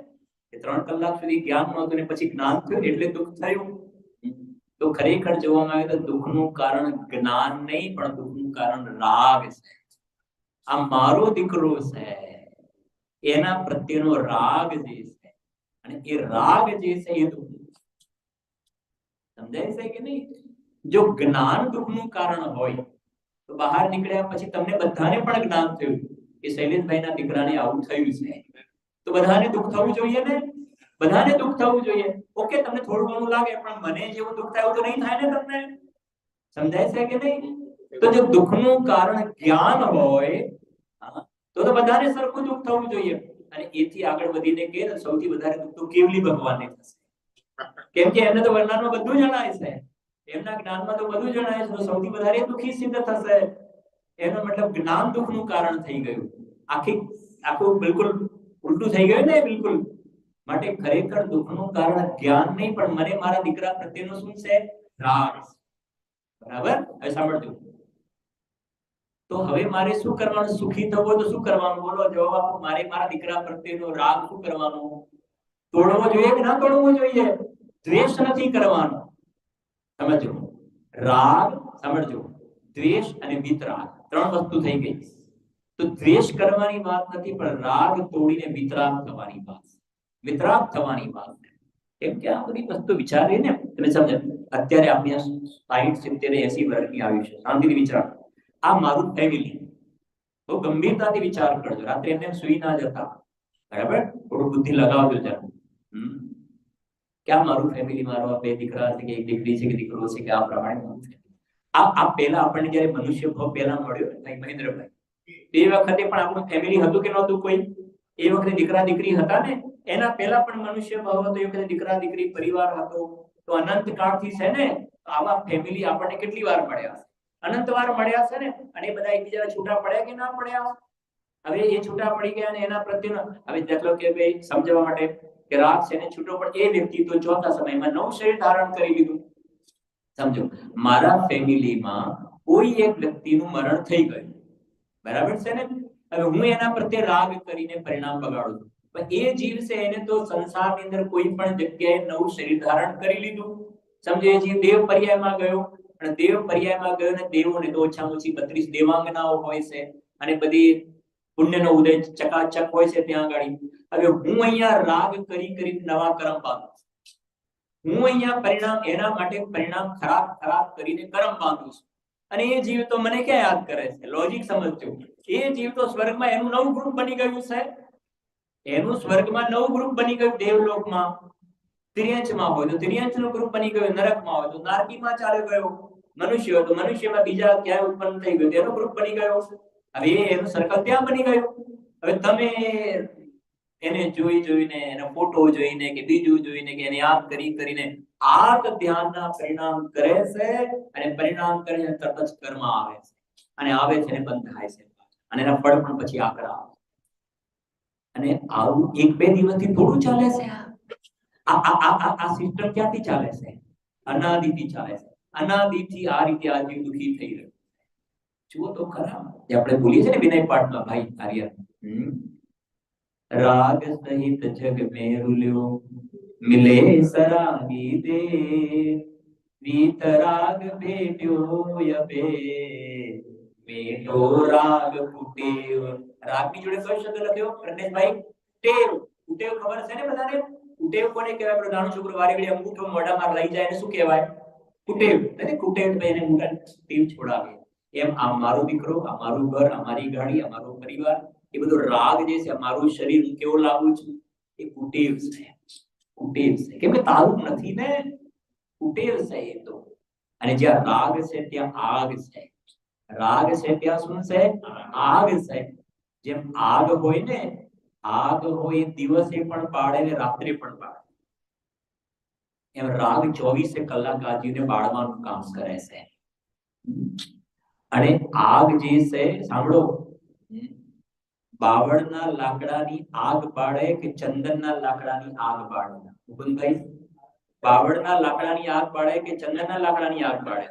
Speaker 1: કે 3 કલાક સુધી જ્ઞાન નહોતું ને પછી જ્ઞાન થયું એટલે દુઃખ થયું. તો ખરેખર જોવામાં આવે તો દુઃખનું કારણ જ્ઞાન નહીં, પણ દુઃખનું કારણ રાગ છે. આ મારો દીકરો છે એના પ્રત્યેનો રાગ જે છે, અને એ રાગ જે છે એ દુઃખ. સમજાય છે કે નહીં? જો જ્ઞાન દુઃખનું કારણ હોય તો બહાર નીકળ્યા પછી તમને બધાને પણ જ્ઞાન થયું કે શૈલેષભાઈના દીકરાને આવું થયું છે, તો બધાને દુઃખ થવું જોઈએ ને? બધાને દુઃખ થવું જોઈએ. ઓકે, તમને થોડું ઘણું લાગે, પણ મને જેવું દુઃખ થાય તો નહીં થાય ને તમને. સમજાય છે કે નહીં? તો જો દુઃખનું કારણ જ્ઞાન હોય તો બધાને સરખું દુઃખ થવું જોઈએ. અને એથી આગળ વધીને કે સૌથી વધારે દુઃખ તો કેવલી ભગવાનને થશે, કેમ કે એમને તો વર્ણનમાં બધું જણાય છે, એમના જ્ઞાનમાં તો બધું જણાય છે. સૌથી વધારે દુઃખી સિદ્ધ થશે. એનો મતલબ જ્ઞાન દુઃખનું કારણ થઈ ગયું. આખું બિલકુલ ઉલટું થઈ ગયું ને, બિલકુલ. માટે ખરેખર દુઃખનું કારણ જ્ઞાન નહીં, પણ મને મારા દીકરા પ્રત્યેનો શું છે? રાગ. બરાબર? હવે સાંભળજો. તો હવે મારે શું કરવાનું? સુખી થવો તો શું કરવાનું? બોલો, જવાબ આપો. મારે મારા દીકરા પ્રત્યેનો રાગ શું કરવાનો? તોડવો જોઈએ કે ના તોડવો જોઈએ? દ્વેષ નથી કરવાનો. સમજો, રાગ, સમજો, દ્વેષ અને વિતરાગ 3 વસ્તુ થઈ ગઈ. તો દ્વેષ કરવાની વાત નથી, પણ રાગ તોડીને વિતરાગ થવાની વાત. વિતરાગ થવાની વાત. કેમ કે આ બધી વસ્તુ વિચારીએ ને, તમે સમજો. અત્યારે આપણે 60, 70, 80 વર્ષની આવ્યું છે. શાંતિથી વિચારો. આ મારું ફેમિલી. તો ગંભીરતાથી વિચાર કરજો. રાત્રે એમને સુઈ ના જતા. બરાબર? થોડું બુદ્ધિ લગાવજો જરા. क्या मारू फैमिली मारो બે દીકરા છે કે એક દીકરી છે કે દીકરો છે કે આ પ્રમાણે આ પહેલા આપણને જ્યારે મનુષ્ય ભાવ પહેલા મળ્યો ભાઈ મહેન્દ્રભાઈ, તે વખતે પણ આપણું ફેમિલી હતું કે નહોતું કોઈ? એ વખતે દીકરા દીકરી હતા ને? એના પહેલા પણ મનુષ્ય ભાવ હતો, એ વખતે દીકરા દીકરી પરિવાર હતો. તો અનંત કાળથી છે ને આવા ફેમિલી આપણને કેટલી વાર મળ્યા છે? અનંત વાર મળ્યા છે ને. અને બધા એકબીજા છૂટા પડ્યા કે ના પડ્યા? હવે એ છૂટા પડી ગયા અને એના પ્રત્યેનો હવે દાખલો કે ભાઈ સમજવા માટે કે રાગ છે ને છૂટો, પણ એ વ્યક્તિ તો ચોથા સમયમાં નવું શરીર ધારણ કરી લીધું. સમજો, મારા ફેમિલીમાં કોઈ એક વ્યક્તિનું મરણ થઈ ગયું, બરાબર છે ને? હવે હું એના પ્રત્યે રાગ કરીને પરિણામ બગાડું છું, પણ એ જીવ છે એને તો સંસારની અંદર કોઈ પણ જગ્યાએ નવું શરીર ધારણ કરી લીધું. સમજો, એ જીવ દેવ પર્યાયમાં ગયો, અને દેવ પર્યાયમાં ગયો ને દેવોને તો ઓછામાં ઓછી 32 દેવાંગનાઓ હોય છે, અને બધી પુણ્યનો ઉદય ચકાચક હોય છે ત્યાં આગળ. હવે હું અહીંયા રાગ કરી નવા કર્મ બાંધું. હું અહીંયા પરિણામ એના માટે પરિણામ ખરાબ કરીને કર્મ બાંધું છું. અને એ જીવ તો મને ક્યાં યાદ કરે છે? લોજિક સમજજો. એ જીવ તો સ્વર્ગમાં એનું નવું ગ્રુપ બની ગયું છે. એનું સ્વર્ગમાં નવું ગ્રુપ બની ગયું. દેવલોકમાં ત્રિયંચમાં હોય તો ત્રિયંચનું ગ્રુપ બની ગયું. નરકમાં હોય તો નારકીમાં ચાલ્યો ગયો. મનુષ્ય હોય તો મનુષ્યમાં બીજા ક્યાંય ઉત્પન્ન થઈ ગયું, તેનો ગ્રુપ બની ગયો. હવે એનું સર્કલ ત્યાં બની ગયું. હવે તમે એને જોઈને, એનો ફોટો જોઈને કે બીજું જોઈને કે એને યાદ કરીને આર્ત ધ્યાનના પરિણામ કરે છે, અને પરિણામ કરીને તરત જ કર્મ આવે છે, અને આવે છે ને બંધ થાય છે, અને એના ફળ પણ પછી આકરા આવે. અને આવું 1-2 દિવસથી થોડું ચાલે છે. આ સિસ્ટમ ક્યાંથી ચાલે છે? અનાદિથી ચાલે છે. અનાદિથી આ રીતે આ જીવ દુખી થઈ રહ્યો. જુઓ તો ખરા, જે આપણે બોલીએ છીએ ને વિનય પાઠમાં, ભાઈ આર્ય, રાગ સહિત જગ મેં રૂલ્યો મિલે સરાગી દે વીતરાગ બેટ્યો યબે મેટો રાગ કુટેવ. રાગની જોડે કયો શબ્દ લખ્યો પ્રજ્ઞેશભાઈ? ટેવ. કુટેવ ખબર છે ને બધાને? કુટેવ કોને કહેવાય? આપણો નાનો છોકરો વારે ઘડી અંગૂઠો મોઢામાં લઈ જાય ને શું કહેવાય? કુટેવ. એટલે કુટેવ ભાઈ એને મોટા ટીમ છોડાવે. એમ આ મારો દીકરો, આ મારું ઘર, અમારી ગાડી, અમારો પરિવાર, એ બધો રાગ જે છે, મારું શરીર હું કેવો લાગુ છું, એ કુટેવ છે. કુટેવ છે, કેમ કે તારું નથી ને, કુટેવ છે એ તો. અને જ્યાં રાગ છે ત્યાં આગ છે. રાગ છે ત્યાં શું છે? આગ છે. જેમ આગ હોય ને, આગ હોય દિવસે પણ બાળે ને રાત્રે પણ બાળે, એમ રાગ 24 કલાક આ જીવને બાળવાનું કામ કરે છે. અને આગ જે છે, સાંભળો, બાવળના લાકડાની આગ બાળે કે ચંદનના લાકડાની આગ બાળે? મુકુંદભાઈ, બાવળના લાકડાની આગ બાળે કે ચંદનના લાકડાની આગ બાળે?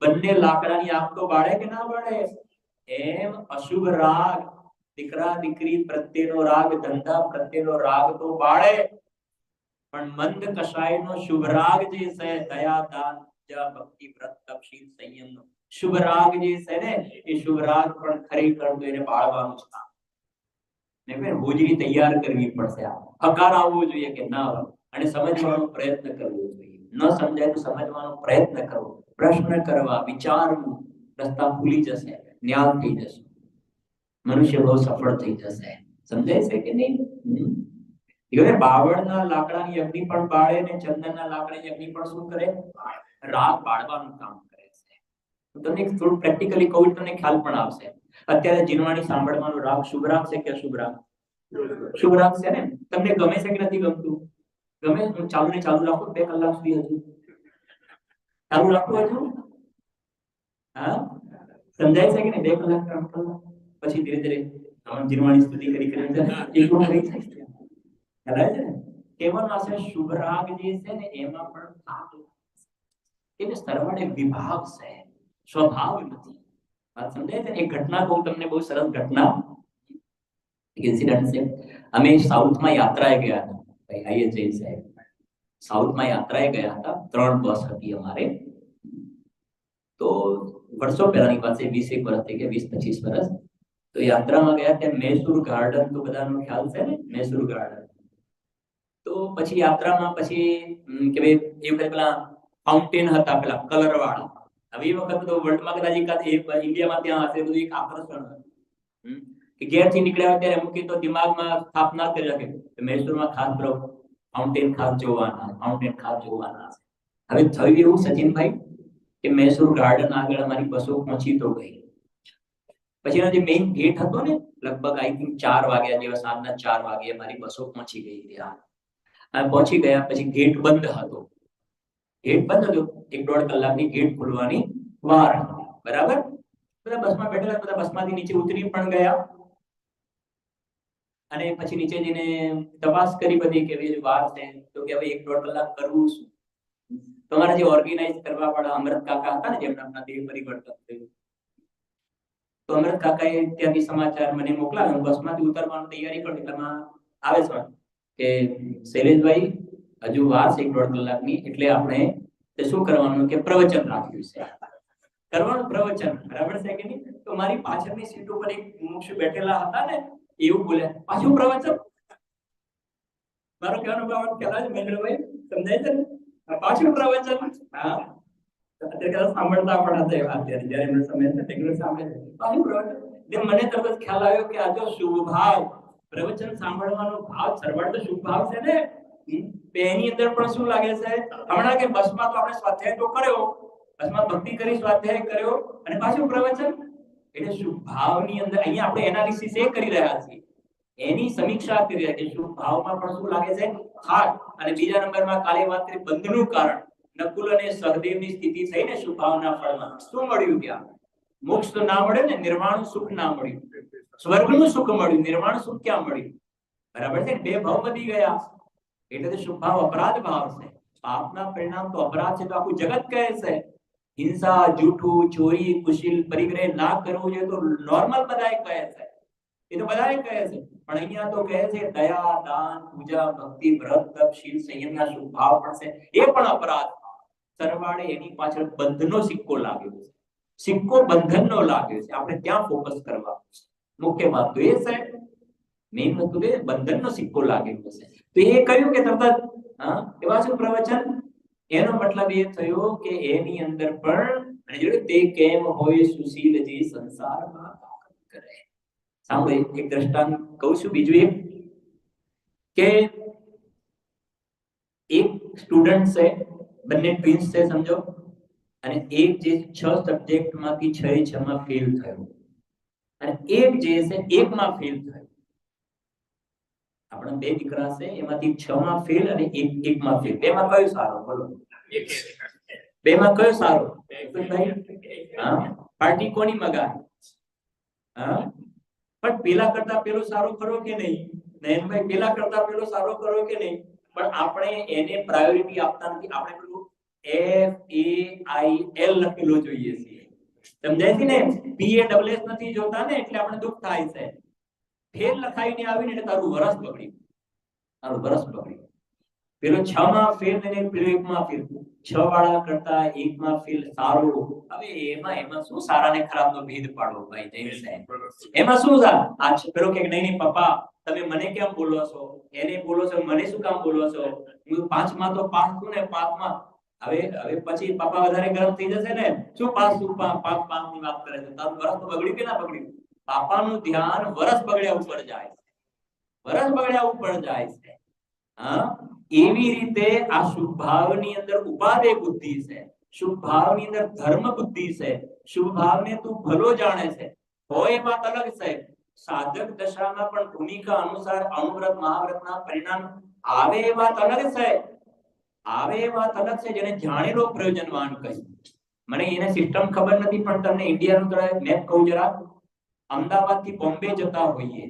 Speaker 1: બંને લાકડાની આગ તો બાળે કે ના બાળે? એમ અશુભ રાગ દીકરા દીકરી પ્રત્યેનો રાગ, ધંધા પ્રત્યેનો રાગ તો બાળે, પણ મંદ કષાયનો શુભ રાગ જે છે, દયા દાન પૂજા ભક્તિ વ્રત તપ શીલ સંયમનો શુભ રાગ જે છે ને, એ શુભ રાગ પણ ખરેખર તો એને બાળવાનું છે. ને કે હોજરી તૈયાર કરવી પડશે. હકાર આવવો જોઈએ કે ના આવે, અને સમજવાનો પ્રયત્ન કરવો જોઈએ. ન સમજાય તો સમજવાનો પ્રયત્ન કરવો, પ્રશ્ન કરવા, વિચારવું, રસ્તા ખુલી જશે, જ્ઞાન થઈ જશે, મનુષ્ય બહુ સફળ થઈ જશે. સમજાય છે કે નહીં? હવે બાવળના લાકડાની અગ્નિ પણ બાળે ને ચંદનના લાકડાની અગ્નિ પણ શું કરે? રાગ બાળવાનું કામ કરે છે. હું તમને થોડું પ્રેક્ટિકલી કહું, તમને ખ્યાલ પણ આવશે. અત્યારે જીનવાણી સાંભળવાનો રાગ શુભ રાગ છે કે અશુભ રાગ? શુભ રાગ છે ને. તમને ગમે છે કે નથી ગમતું? ગમે? હું ચાલુ ને ચાલુ રાખું 2 કલાક સુધી, હજુ ચાલુ રાખું હજુ? હા, સમજાય છે કે નહીં? 2 કલાક 3 કલાક પછી ધીરે ધીરે જીનવાણી સ્તુતિ કરી કરીને એકલું થઈ જાય છે. ખ્યાલ છે ને? કેવળ આશે શુભ રાગ જે છે ને, એમાં પણ ભાગ એટલે સરવાળે વિભાગ છે, સ્વભાવ નથી. વાત સમજાય છે? એક ઘટના કહું તમને, બહુ સરસ ઘટના, ઇન્સિડન્ટ છે. અમે સાઉથમાં યાત્રાએ ગયા હતા, ભાઈ આઈએ જૈન સાહેબ, સાઉથમાં યાત્રાએ ગયા હતા. 3 બસ હતી અમારે. તો વર્ષો પહેલાની વાત છે, 20 વર્ષ થઈ ગયા, 20-25 વર્ષ. તો યાત્રામાં ગયા ત્યાં મૈસૂર ગાર્ડન તો બધાનો ખ્યાલ છે ને, મૈસૂર ગાર્ડન. તો પછી યાત્રામાં પછી કે ભાઈ એ પેલા ફાઉન્ટેન હતા, પેલા કલર વાળા. હવે એ વખત તો વર્લ્ડમાં કદાચ ઇન્ડિયામાં ત્યાં હશે બધું એક આકર્ષણ હતું કે ઘેરથી નીકળ્યા ત્યારે મૂકી તો દિમાગમાં સ્થાપના કરી રાખે મૈસૂરમાં ખાસ પેલો ફાઉન્ટેન ખાસ જોવાના, ફાઉન્ટેન ખાસ જોવાના. હવે થયું એવું સચિનભાઈ કે મૈસૂર ગાર્ડન આગળ અમારી બસો પહોંચી તો ગઈ. પછી એનો જે મેઇન ગેટ હતો ને, લગભગ આઈ થિંક 4 વાગ્યા જેવા, સાંજના 4 વાગે અમારી બસો પહોંચી ગઈ ત્યાં. અને પહોંચી ગયા પછી ગેટ બંધ હતો. ગેટ બંધ હતો, 1-1.5 કલાકની ગેટ ખુલવાની વાર હતી. બરાબર? બધા બસમાં બેઠેલા, બધા બસમાંથી નીચે ઉતરી પણ ગયા. અને પછી નીચે જઈને તપાસ કરી બધી કે ભાઈ વાર છે, તો કે હવે 1-1.5 કલાક કરવું શું? તમારા જે ઓર્ગેનાઇઝ કરવા વાળા અમૃત કાકા હતા ને, જેમના આપણા દેહ પરિવર્તન થયું, તો અમૃત કાકાએ ત્યાંથી સમાચાર મને મોકલાવ્યો. હું બસમાંથી ઉતરવાની તૈયારી કરી, એટલામાં આવે છે કે શૈલેષભાઈ હજુ વાર છે 1-1.5 કલાકની, એટલે આપણે શું કરવાનું કે પ્રવચન રાખ્યું છે, કરવાનું પ્રવચન. બરાબર છે કે નહીં? તો મારી પાછળની સીટ ઉપર એક મુક્ષ બેઠેલા હતા ને, એવું બોલ્યા, પાછું પ્રવચન? મારો કહેવાનો ભાવ ખ્યાલ છે મહેન્દ્રભાઈ? સમજાય છે ને? પાછું પ્રવચન. હા, અત્યારે સાંભળતા પણ હતા એવા, અત્યારે જ્યારે એમનો સમય છે ટેકનિક સાંભળે પાછું પ્રવચન. એટલે મને તરત ખ્યાલ આવ્યો કે આ જો શુભ ભાવ, પ્રવચન સાંભળવાનો ભાવ, સરવાળ તો શુભ ભાવ છે ને. એની અંદર પણ શું લાગે છે, હમણાં કે બસમાં તો આપણે સ્વાધ્યાય તો કર્યો, બસમાં ભક્તિ કરી, સ્વાધ્યાય કર્યો, અને પાછું પ્રવચન. એટલે શુભ ભાવની અંદર અહીંયા આપણે એનાલિસિસ એ કરી રહ્યા છીએ, એની સમીક્ષા કરી રહ્યા છીએ. શુભ ભાવમાં પણ શું લાગે છે? થાક. અને બીજા નંબરમાં કાલે વાત કરી બંધનું કારણ, નકુલ અને સહદેવની સ્થિતિ થઈ ને શુભ ભાવના ફળમાં શું મળ્યું? ત્યાં મોક્ષ તો ના મળે ને, નિર્વાણ સુખ ના મળ્યું. સ્વર્ગનું સુખ મળ્યું, નિર્વાણ સુખ ક્યાં મળ્યું? બરાબર છે? 2 ભાવ વધી ગયા. એટલે તો શુભ ભાવ અપરાધ ભાવ છે. પાપના પરિણામ તો અપરાધ છે, તો આખું જગત કહે છે. હિંસા, જૂઠું, ચોરી, કુશીલ, પરિગ્રહ ના કરવું જોઈએ તો નોર્મલ બધાએ કહે છે, એ તો બધાએ કહે છે. પણ અહીંયા તો કહે છે દયા, દાન, પૂજા, ભક્તિ, વ્રત, તપ, શીલ, સંયમના શુભ ભાવ પણ છે, એ પણ અપરાધ. સરવાળે એની પાછળ બંધનો સિક્કો લાગ્યો છે. સિક્કો બંધનનો લાગ્યો છે. આપણે ત્યાં ફોકસ કરવાનું છે. મુખ્ય વાત તો એ છે, મેઇન વસ્તુ એ બંધનનો સિક્કો લાગેલો છે. તો એ કહ્યું કે તરત એવા શું પ્રવચન? એનો મતલબ એ થયો કે એની અંદર પણ તે કેમ હોય સુશીલ જે સંસારમાં કરે. સાંભળો, એક દ્રષ્ટાંત કહું છું. બીજું એક કે એક સ્ટુડન્ટ છે, બંને ટ્વિન્સ છે સમજો, અને એક જે 6 સબ્જેક્ટમાંથી 6 માં ફેલ થયો, અને એક જે છે 1 માં ફેલ થયો. આપણા 2 દીકરા છે, એમાંથી 6 માં ફેલ અને 1 માં ફેલ. 2 માં કયો સારો? બોલો. 2 માં કયો સારો? હા, પાર્ટી કોની મગાય? હા, પણ પેલા કરતા પેલો સારો ખરો કે નહીં? નયનભાઈ, પેલા કરતા પેલો સારો ખરો કે નહીં? પણ આપણે એને પ્રાયોરિટી આપતા નથી. આપણે પેલું FAIL લખેલો જોઈએ છે. સમજાય છે ને? PASS નથી જોતા ને, એટલે આપણે દુઃખ થાય છે. ફેલ લખાઈને આવીને એટલે તારું વરસ બગડ્યું, તારું વરસ બગડ્યું. પેલો 6 માં ફેલ ને પેલો 1 માં ફેલ, 6 વાળા કરતા 1 માં ફેલ સારું. હવે એમાં શું સારા ને ખરાબ નો ભેદ પાડવો ભાઈ જય સાહેબ? એમાં શું છે? આ પેલો કે નહીં પપ્પા તમે મને કેમ બોલો છો, એને બોલો છો, મને શું કામ બોલો છો? હું 5 માં તો પાસ છું ને 5 માં. હવે પછી પપ્પા વધારે ગરમ થઈ જશે ને, શું પાસ છું 5 ની વાત કરે છે? તારું વરસ તો બગડ્યું કે ના બગડ્યું? પાપાનું ધ્યાન વરસ બગડ્યા ઉપર જાય છે, વરસ બગડ્યા ઉપર જાય છે. હા, એવી રીતે આ શુભ ભાવની અંદર ઉપાદેય બુદ્ધિ છે, શુભ ભાવની અંદર ધર્મ બુદ્ધિ છે, શુભ ભાવને તું ભલો જાણે છે. હોય એ વાત અલગ છે. સાધક દશામાં પણ ભૂમિકા અનુસાર અનુવ્રત મહાવ્રતના પરિણામ આવે એ વાત અલગ છે. આવે એ વાત અલગ છે જેને જાણેલો પ્રયોજનવાન કહ્યું. મને એને સિસ્ટમ ખબર નથી પણ તમને ઇન્ડિયાનું મેપ કહું જરા. અમદાવાદ થી બોમ્બે જતા હોઈએ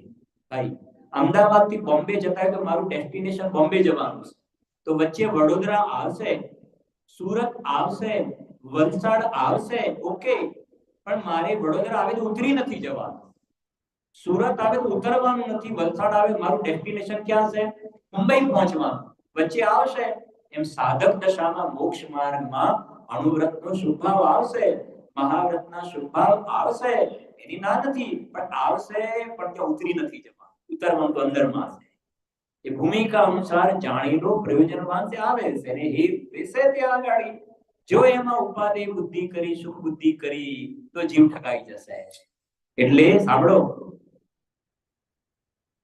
Speaker 1: ભાઈ, અમદાવાદ થી બોમ્બે જતા હોય તો મારું ડેસ્ટિનેશન બોમ્બે જવાનું છે, તો વચ્ચે વડોદરા આવશે, સુરત આવશે, વલસાડ આવશે, ઓકે. પણ મારે વડોદરા આવે તો ઉતરી નથી જવાનું, સુરત આવે તો ઉતરવાનું નથી, વલસાડ આવે મારું ડેસ્ટિનેશન ક્યાં છે? મુંબઈ પહોંચવાનું. વચ્ચે આવશે. એમ સાધક દશામાં મોક્ષ માર્ગમાં અણુવ્રતનો શુભભાવ આવશે, મહાવ્રતના શુભભાવ આવશે, એની ના નથી, પણ આવશે પણ તે ઉતરી નથી જવાનું, ઉતરવાનું તો અંદરમાં છે. એ ભૂમિકા અનુસાર જાણેલો પ્રયોજનવાન તે આવે છે અને એ વિશે ત્યાં આગળ જો એમાં ઉપાદેય બુદ્ધિ કરી, સુખ બુદ્ધિ કરી તો જીવ ઠકાઈ જશે. એટલે સાંભળો,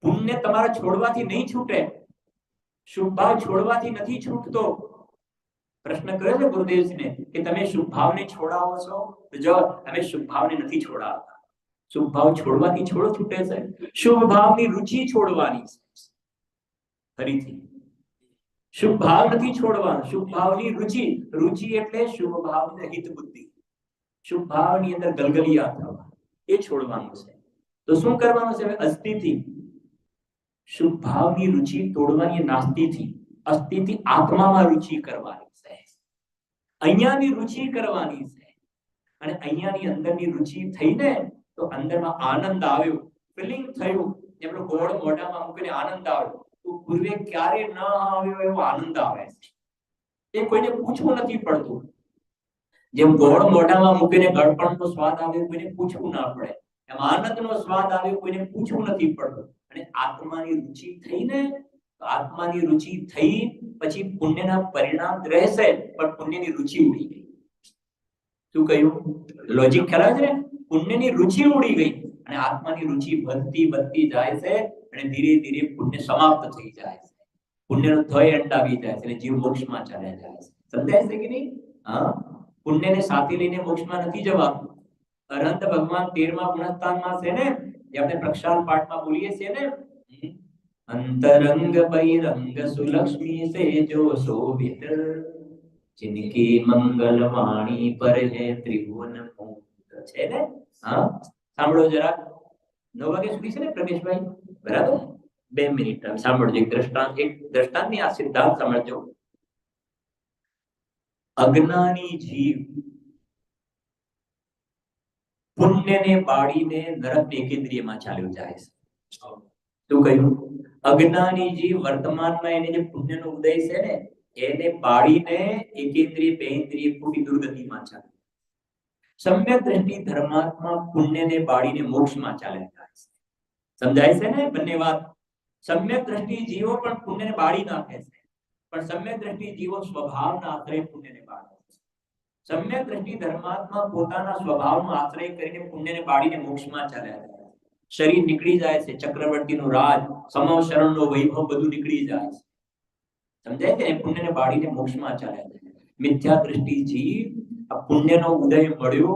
Speaker 1: પુણ્ય તમારા છોડવાથી નહીં છૂટે, શુભ ભાવ છોડવાથી નથી છૂટતો. પ્રશ્ન કર્યો છે ગુરુદેવજીને કે તમે શુભ ભાવને છોડાવો છો? તો જો તમે શુભ ભાવને નથી છોડાવતા. શુભ ભાવ છોડવાથી છોડો છૂટે છે, શુભ ભાવની રુચિ છોડવાની છે. ફરીથી શુભ ભાવ નથી છોડવાનો, શુભ ભાવની રુચિ. રુચિ એટલે શુભ ભાવની હિત બુદ્ધિ, શુભ ભાવની અંદર ગલગલિયા થવા, એ છોડવાનું છે. તો શું કરવાનું છે? અસ્થિથી શુભ ભાવની રુચિ તોડવાની, નાસ્તિથી અસ્થિથી આત્મામાં રુચિ કરવાની છે, અહીંયાની રુચિ કરવાની છે. અને અહીંયાની અંદરની રુચિ થઈને તો અંદરમાં આનંદ આવ્યો, ફીલિંગ થયું, જેમનો ગોળ મોઢામાં મૂકીને આનંદ આવ્યો, તો પૂર્વે ક્યારે ન આવ્યો એવો આનંદ આવે છે. એ કોઈને પૂછવું નથી પડતું. જેમ ગોળ મોઢામાં મૂકીને ગળપણનો સ્વાદ આવે કોઈને પૂછવું ના પડે, એમ આનંદનો સ્વાદ આવે કોઈને પૂછવું નથી પડતું. અને આત્માની રુચિ થઈને, આત્માની રુચિ થઈ પછી પુણ્યના પરિણામ રહેશે, પણ પુણ્યની રુચિ ઉડી ગઈ. શું કહ્યું? લોજિક ખ્યાલ છે? પુણ્યની રુચિ ઉડી ગઈ અને આત્માની રુચિ વધતી વધતી જાય છે અને ધીરે ધીરે પુણ્ય સમાપ્ત થઈ જાય છે, પુણ્યનો ધ્યેય અંડાવી જાય છે અને જીવ મોક્ષમાં ચાલ્યા જાય છે. સમજાય છે કે નહીં? હા, પુણ્યને સાથે લઈને મોક્ષમાં નથી જવાનું. અનંત ભગવાન 13મા ગુણસ્થાનમાં છે ને, જે આપણે પ્રક્ષાલ પાઠમાં બોલીએ છીએ ને, અંતરંગ બહિરંગ સુલક્ષ્મી સે જો શોભિત, जिनकी मंगल वाणी पर है त्रिभुवन मुक्त છે ને. હા, સાંભળો જરા. 9 વાગે સુધી છે ને પ્રમેશભાઈ? બરાબર, 2 મિનિટ સાંભળજો. એક દ્રષ્ટાંતની આ સિદ્ધાંત સમજો. અજ્ઞાની જીવ પુણ્યને બાળીને નરક એકેન્દ્રિયમાં ચાલ્યો જાય છે. શું કહ્યું? અજ્ઞાની જીવ વર્તમાનમાં એને જે પુણ્યનો ઉદય છે ને, એને બાળીને એકેન્દ્રિય બેન્દ્રિય પૂરી દુર્ગતિમાં ચાલે. સમ્યક દ્રષ્ટિ ધર્માત્મા પુણ્યને બાળીને મોક્ષમાં ચાલે જાય છે. સમજાય છે ને બંને વાત? સમ્યક દ્રષ્ટિ જીવો પણ પુણ્યને બાળી નાખે છે, પણ સમ્યક દ્રષ્ટિ જીવો સ્વભાવના આશ્રય પુણ્યને બાળે છે. સમ્યક દ્રષ્ટિ ધર્માત્મા પોતાના સ્વભાવનો આશ્રય કરીને પુણ્યને બાળીને મોક્ષમાં ચાલ્યા જાય. શરીર નીકળી જાય છે, ચક્રવર્તીનું રાજ, સમવ શરણનો વૈભવ બધું નીકળી જાય છે. સમજાય છે? પુણ્યને બાળીને મોક્ષમાં ચાલ્યા જાય. મિથ્યા દ્રષ્ટિ જીવ આ પુણ્યનો ઉદય મળ્યો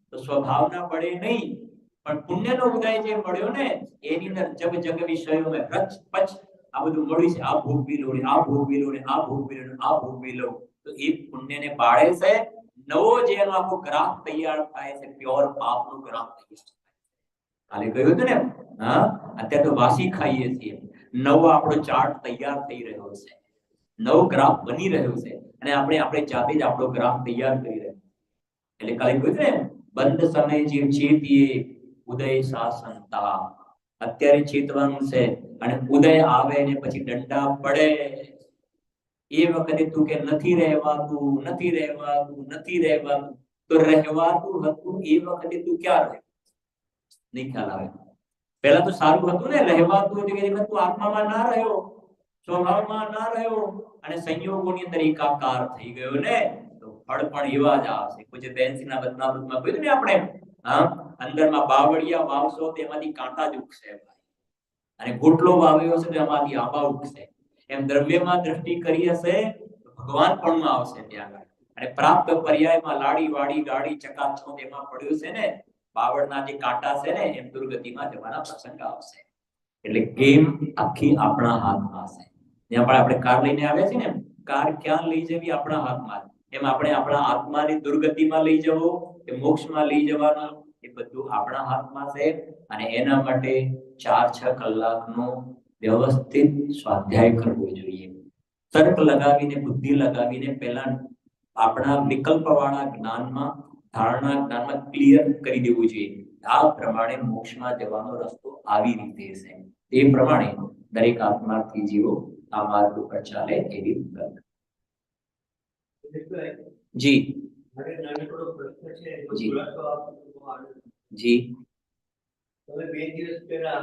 Speaker 1: તો સ્વભાવના પડે નહીં, પણ પુણ્યનો ઉદય જે મળ્યો ને એની અંદર જગ જગ વિષયોમાં રચ પચ આ બધું મળ્યું છે. આ ભોગવી લો ને, આ ભોગવી લો ને, આ ભોગવી લો ને, આ ભોગવી લો, તો એ પુણ્યને બાળે છે. નવો જે એનો આખો ગ્રાફ તૈયાર થાય છે, પ્યોર પાપનો ગ્રાફ તૈયાર થાય. કાલે કહ્યું હતું ને, હા, અત્યારે તો વાસી ખાઈએ છીએ, નવો આપણો ચાર્ટ તૈયાર થઈ રહ્યો છે, નવો ગ્રાફ બની રહ્યો છે અને આપણે જાતે જ આપણો ગ્રાફ તૈયાર કરી રહ્યા. એટલે કાલે કહ્યું ને, બંધ સમય જીવ ચેતીએ ઉદય શાસનતા. અત્યારે ચેતવાનું છે અને ઉદય આવે ને પછી દંડા પડે એ વખતે તું કે નથી રહેવાતું નથી રહેવાતું નથી રહેવાતું, તો રહેવાતું હતું એ વખતે તું ક્યાં રહ્યો? નહીં ખ્યાલ આવે. પહેલા તો સારું હતું ને, રહેવાતું હતું કે તું આત્મામાં ના રહ્યો, સ્વભાવમાં ના રહ્યો અને સંયોગોની અંદર એકાકાર થઈ ગયો ને, તો ફળ પણ એવા જ આવશે. પૂજ્ય બેનસીના વચનામૃતમાં કહ્યું ને આપણે, હા, અંદરમાં બાવળિયા વાવશો તેમાંથી કાંટા જ ઉગશે અને ગોટલો વાવ્યો છે તેમાંથી આંબા ઉગશે. એમ દ્રવ્યમાં દ્રષ્ટિ કરી હશે ભગવાન પણ આવશે ત્યાં આગળ. અને પ્રાપ્ત પર્યાયમાં લાડી વાડી ગાડી ચકાચો તેમાં પડ્યું છે ને, બાવળના જે કાંટા છે ને, એમ દુર્ગતિમાં જવાના પ્રસંગ આવશે. એટલે ગેમ આખી આપણા હાથમાં છે. જ્યાં પણ આપણે કાર લઈને આવ્યા છીએ ને, કાર ક્યાં લઈ જવી આપણા હાથમાં. એમ આપણે આપણા આત્માની દુર્ગતિમાં લઈ જવો કે મોક્ષમાં લઈ જવાના, એ બધું આપણા હાથમાં છે. અને એના માટે 4-6 કલાકનો વ્યવસ્થિત સ્વાધ્યાય કરવો જોઈએ. તર્ક લગાવીને, બુદ્ધિ લગાવીને પહેલા આપણા વિકલ્પવાળા જ્ઞાનમાં, ધારણા જ્ઞાનમાં ક્લિયર કરી દેવું જોઈએ. આ પ્રમાણે મોક્ષમાં જવાનો રસ્તો આવી રીતે છે. એ પ્રમાણે દરેક આત્માર્થી જીવો આ માર્ગ ઉપર ચાલે એવી વિકલ્પ. જી જી જી.
Speaker 3: તમે 2 દિવસ પહેલા